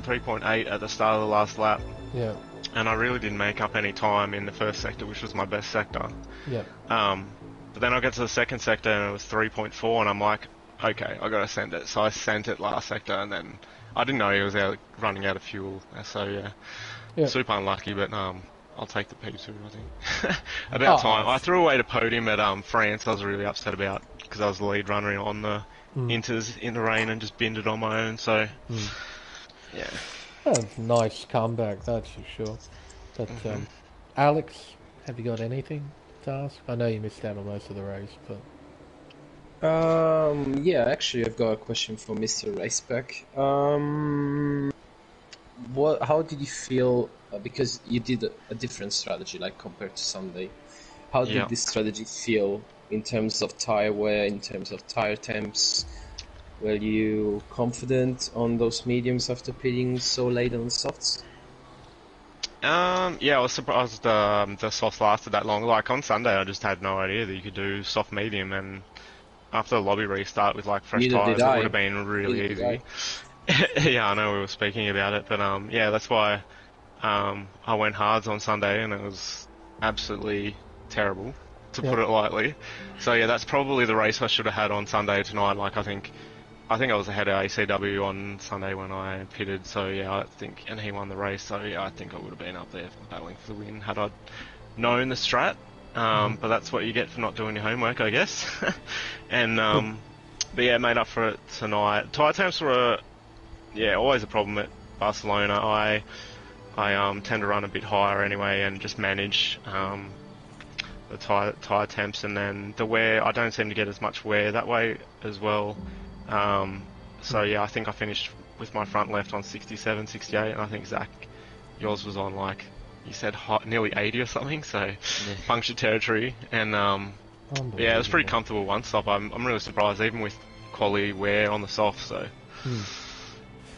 3.8 at the start of the last lap. Yeah. And I really didn't make up any time in the first sector, which was my best sector. Yeah. But then I got to the second sector and it was 3.4, and I'm like, okay, I gotta send it. So I sent it last sector, and then I didn't know he was running out of fuel. So yeah, super unlucky, but I'll take the P2, I think. About time. I threw away the podium at France. I was really upset about because I was the lead runner on the Inters in the rain and just binned it on my own. So yeah. Nice comeback, that's for sure. But Alex, have you got anything to ask? I know you missed out on most of the race, but yeah, actually, I've got a question for Mr. Race Spec. How did you feel? Because you did a different strategy, like compared to Sunday. How did this strategy feel in terms of tire wear, in terms of tire temps? Were you confident on those mediums after pitting so late on softs? Yeah, I was surprised the softs lasted that long. Like on Sunday, I just had no idea that you could do soft medium, and after the lobby restart with like fresh tyres, it would have been really easy. Yeah, I know we were speaking about it, but yeah, that's why I went hards on Sunday, and it was absolutely terrible, to put it lightly. So yeah, that's probably the race I should have had on Sunday tonight. Like I think I was ahead of ACW on Sunday when I pitted, so yeah, I think, and he won the race, so yeah, I think I would have been up there battling for the win had I known the strat. But that's what you get for not doing your homework, I guess. And but yeah, made up for it tonight. Tyre temps were always a problem at Barcelona. I tend to run a bit higher anyway and just manage the tyre temps, and then the wear, I don't seem to get as much wear that way as well. So yeah, I think I finished with my front left on 67, 68, and I think Zach, yours was on like, you said nearly 80 or something, so punctured territory, and yeah, it was pretty comfortable one stop. I'm really surprised, even with quality wear on the soft, so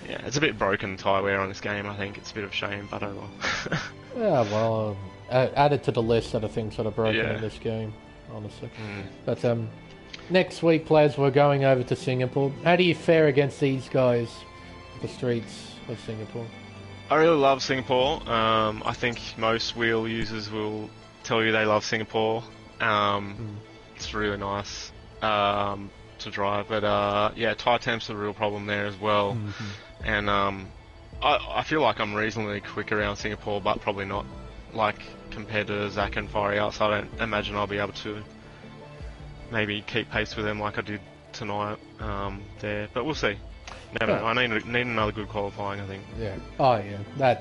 yeah, it's a bit broken tyre wear on this game. I think it's a bit of a shame, but oh well. Yeah, well, added to the list of the things that are broken in this game, honestly. But next week, players, we're going over to Singapore. How do you fare against these guys, the streets of Singapore? I really love Singapore. I think most wheel users will tell you they love Singapore. It's really nice to drive, but yeah, tyre temps are a real problem there as well. And I feel like I'm reasonably quick around Singapore, but probably not like compared to Zach and Fiery out, so I don't imagine I'll be able to maybe keep pace with them like I did tonight there, but we'll see. Never know. I need another good qualifying, I think. Yeah. Oh yeah,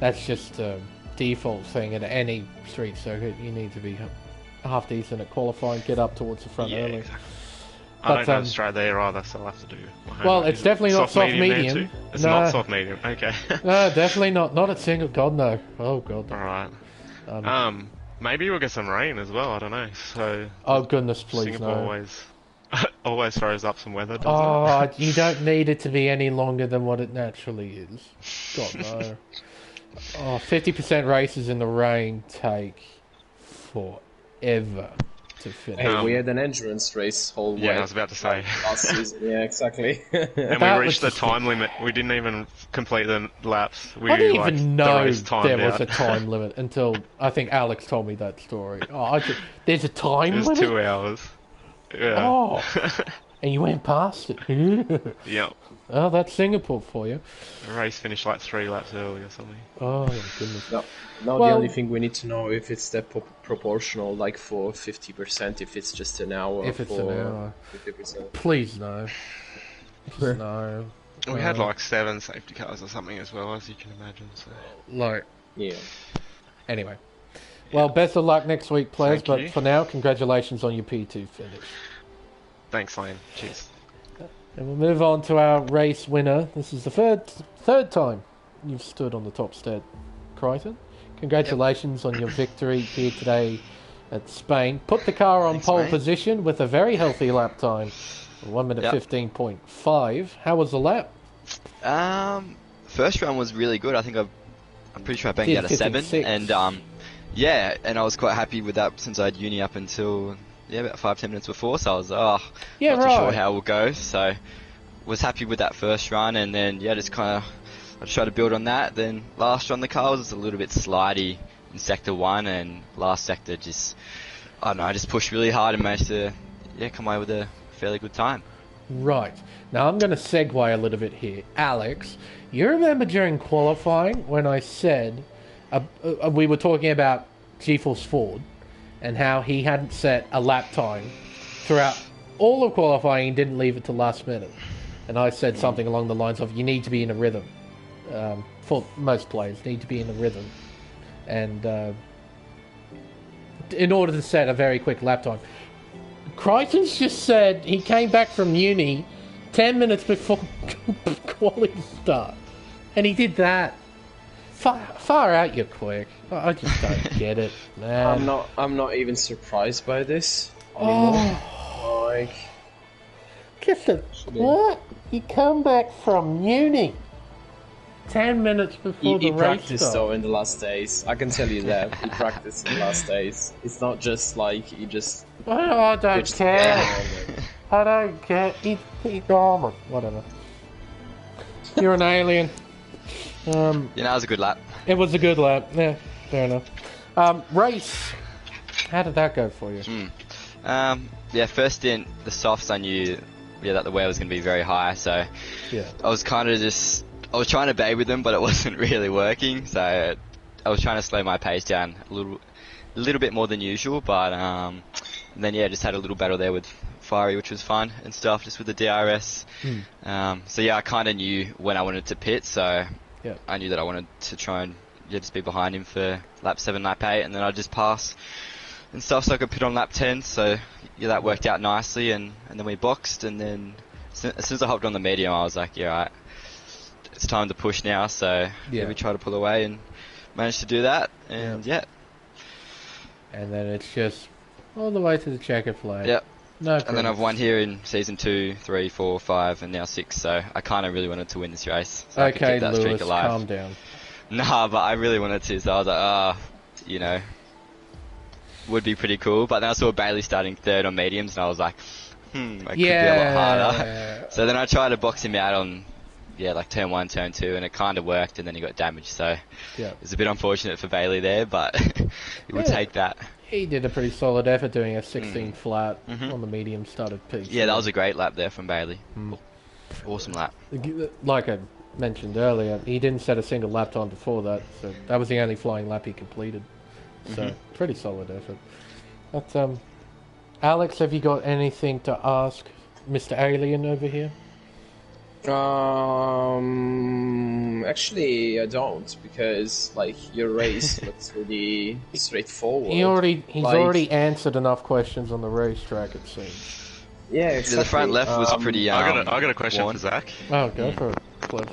that's just a default thing at any street circuit. You need to be half decent at qualifying, get up towards the front early. Exactly. I don't know straight there either, so I'll have to do my homework. Well, it's definitely not soft medium. It's not soft medium, okay. No, definitely not. Not at single. God, no. Oh, God. No. Alright. Maybe we'll get some rain as well, I don't know. So. Oh, goodness, please, Singapore always throws up some weather, doesn't it? You don't need it to be any longer than what it naturally is. God, no. 50% races in the rain take forever to finish. Hey, we had an endurance race whole way. Yeah, I was about to say. Last season. Yeah, exactly. And we reached the time limit. We didn't even complete the laps. I didn't even know there was a time limit until I think Alex told me that story. There's a time limit? It was 2 hours. Yeah. Oh, and you went past it. Yep. Oh, that's Singapore for you. The race finished like 3 laps early or something. Oh, my goodness. Now the only thing we need to know if it's that proportional, like for 50%, if it's just an hour. If it's an hour. 50%. Please no. Please no. We had like 7 safety cars or something as well, as you can imagine. So. Like. Yeah. Anyway. Well, best of luck next week, players. Thank you. For now, congratulations on your P2 finish. Thanks, Lane. Cheers. And we'll move on to our race winner. This is the third time you've stood on the top step, Crichton. Congratulations on your victory here today at Spain. Put the car on pole position with a very healthy lap time, 1 minute 15.5. How was the lap? First round was really good. I think I'm pretty sure I banged out a 7, and yeah, and I was quite happy with that since I had uni up until about 5-10 minutes before, so I was not too sure how it will go, so was happy with that first run, and then I just tried to build on that. Then last run the car was a little bit slidey in sector 1, and last sector I just pushed really hard and managed to come away with a fairly good time. Right. Now I'm going to segue a little bit here. Alex, you remember during qualifying when I said we were talking about GeForce Ford and how he hadn't set a lap time throughout all of qualifying and didn't leave it to last minute. And I said something along the lines of, you need to be in a rhythm. For most players, need to be in a rhythm. And in order to set a very quick lap time. Crichton's just said he came back from uni 10 minutes before quality start. And he did that. Far out, you're quick. I just don't get it, man. I'm not even surprised by this anymore. Like, just Listen, what? You come back from uni 10 minutes before the race practiced though in the last days. I can tell you that. He practiced in the last days. It's not just like you just... I don't care. I don't care. He's normal. Whatever. You're an alien. Yeah, that was a good lap. It was a good lap. Yeah, fair enough. Race. How did that go for you? Yeah, first in the softs, I knew that the wear was going to be very high, so yeah. I was kind of I was trying to bay with them, but it wasn't really working, so I was trying to slow my pace down a little bit more than usual, but and then yeah, just had a little battle there with Fiery, which was fun and stuff, just with the DRS. So yeah, I kind of knew when I wanted to pit, so yeah. I knew that I wanted to try and just be behind him for lap 7, lap 8, and then I'd just pass and stuff, so I could pit on lap 10, so yeah, that worked out nicely, and then we boxed, and then as soon as I hopped on the medium, I was like, yeah, right, it's time to push now, so yeah, we tried to pull away and managed to do that, and yeah. And then it's just all the way to the checkered flag. Yep. No and then I've won here in season 2, 3, 4, 5, and now 6, so I kind of really wanted to win this race, so I could keep that streak alive. Calm down. Nah, but I really wanted to, so I was like, you know, would be pretty cool. But then I saw Bailey starting 3rd on mediums, and I was like, it could be a lot harder. So then I tried to box him out on, like turn 1, turn 2, and it kind of worked, and then he got damaged. So it was a bit unfortunate for Bailey there, but he would take that. He did a pretty solid effort doing a 16 flat on the medium started piece. Yeah, that was a great lap there from Bailey. Awesome lap. Like I mentioned earlier, he didn't set a single lap time before that, so that was the only flying lap he completed. So pretty solid effort. But Alex, have you got anything to ask Mr. Alien over here? Actually, I don't, because like your race looks really straightforward. He's already answered enough questions on the racetrack, it seems. Yeah, exactly. The front left was pretty. I got a question for Zach. Oh, go for it.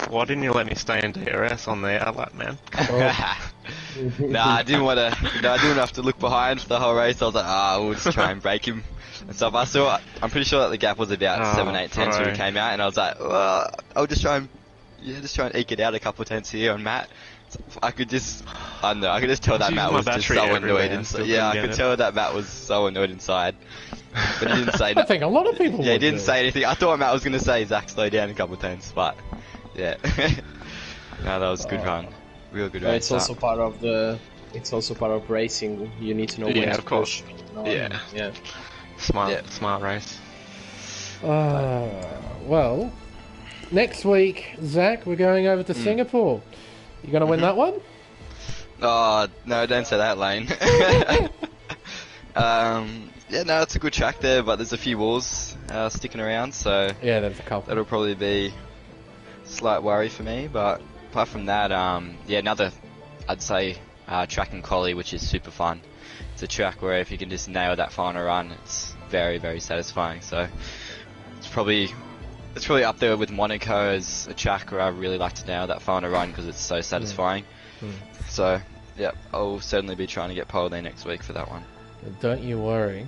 Why didn't you let me stay in DRS on the outlap, man? Nah, I didn't want to. I didn't have to look behind for the whole race. I was like, we'll just try and break him and stuff. I'm pretty sure that the gap was about 7, 8 tenths when he came out, and I was like, well, I'll just try and eke it out a couple of tenths here on Matt. So I could just tell that Matt was just so annoyed inside. Yeah, I could tell that Matt was so annoyed inside. But he didn't say. I think a lot of people. Yeah, he didn't say anything. I thought Matt was going to say, Zach, slow down a couple of tenths, but yeah. No, that was good fun. Real good race. It's also part of racing. You need to know when to push. Yeah. Smart race. Well, next week, Zach, we're going over to Singapore. You going to win that one? Oh, no, don't say that, Lane. Yeah, no, it's a good track there, but there's a few walls sticking around, so yeah, there's a couple. That'll probably be a slight worry for me, but apart from that, another, I'd say, track and quali, which is super fun. It's a track where if you can just nail that final run, it's very, very satisfying. So it's probably up there with Monaco as a track where I really like to nail that final run because it's so satisfying. So yeah, I'll certainly be trying to get pole there next week for that one. Don't you worry.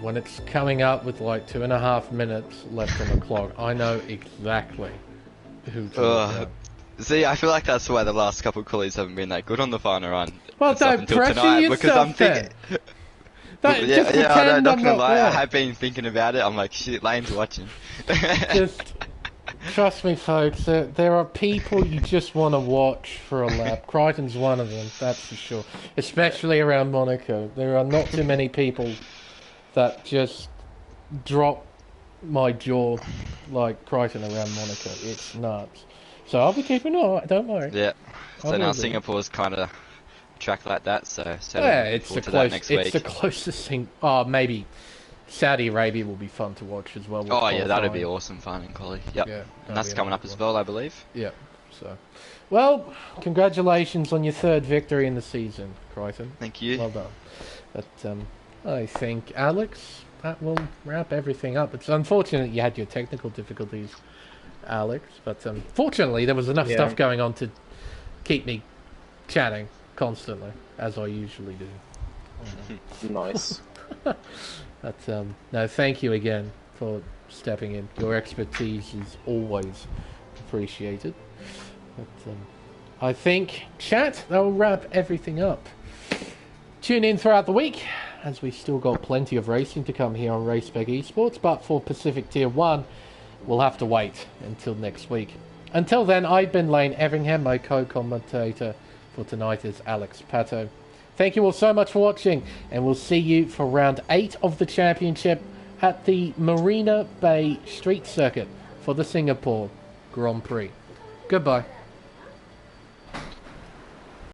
When it's coming up with like 2.5 minutes left on the clock, I know exactly who to look at. See, I feel like that's why the last couple of qualies haven't been that good on the final run. Well, don't pressure tonight, yourself because I'm thinking. I'm not gonna lie. I have been thinking about it. I'm like, shit, Lane's watching. Just trust me, folks. There are people you just want to watch for a lap. Crichton's one of them, that's for sure. Especially around Monaco, there are not too many people that just drop my jaw like Crichton around Monaco. It's nuts. So I'll be keeping an eye. Don't worry. Yeah. So now Singapore's kind of a track like that. So it's the closest thing. Oh, maybe Saudi Arabia will be fun to watch as well. Oh yeah, that'd be awesome fun in quali. Yep. Yeah, and that's coming up as well, I believe. Yeah. So, well, congratulations on your 3rd victory in the season, Crichton. Thank you. Well done. But I think, Alex, that will wrap everything up. It's unfortunate you had your technical difficulties, Alex, but fortunately there was enough stuff going on to keep me chatting constantly, as I usually do. Nice. But no, thank you again for stepping in. Your expertise is always appreciated. But I think, chat, that will wrap everything up. Tune in throughout the week, as we've still got plenty of racing to come here on Race Spec Esports, but for Pacific Tier 1, we'll have to wait until next week. Until then, I've been Lane Everingham. My co-commentator for tonight is Alex Pato. Thank you all so much for watching, and we'll see you for round 8 of the championship at the Marina Bay Street Circuit for the Singapore Grand Prix. Goodbye.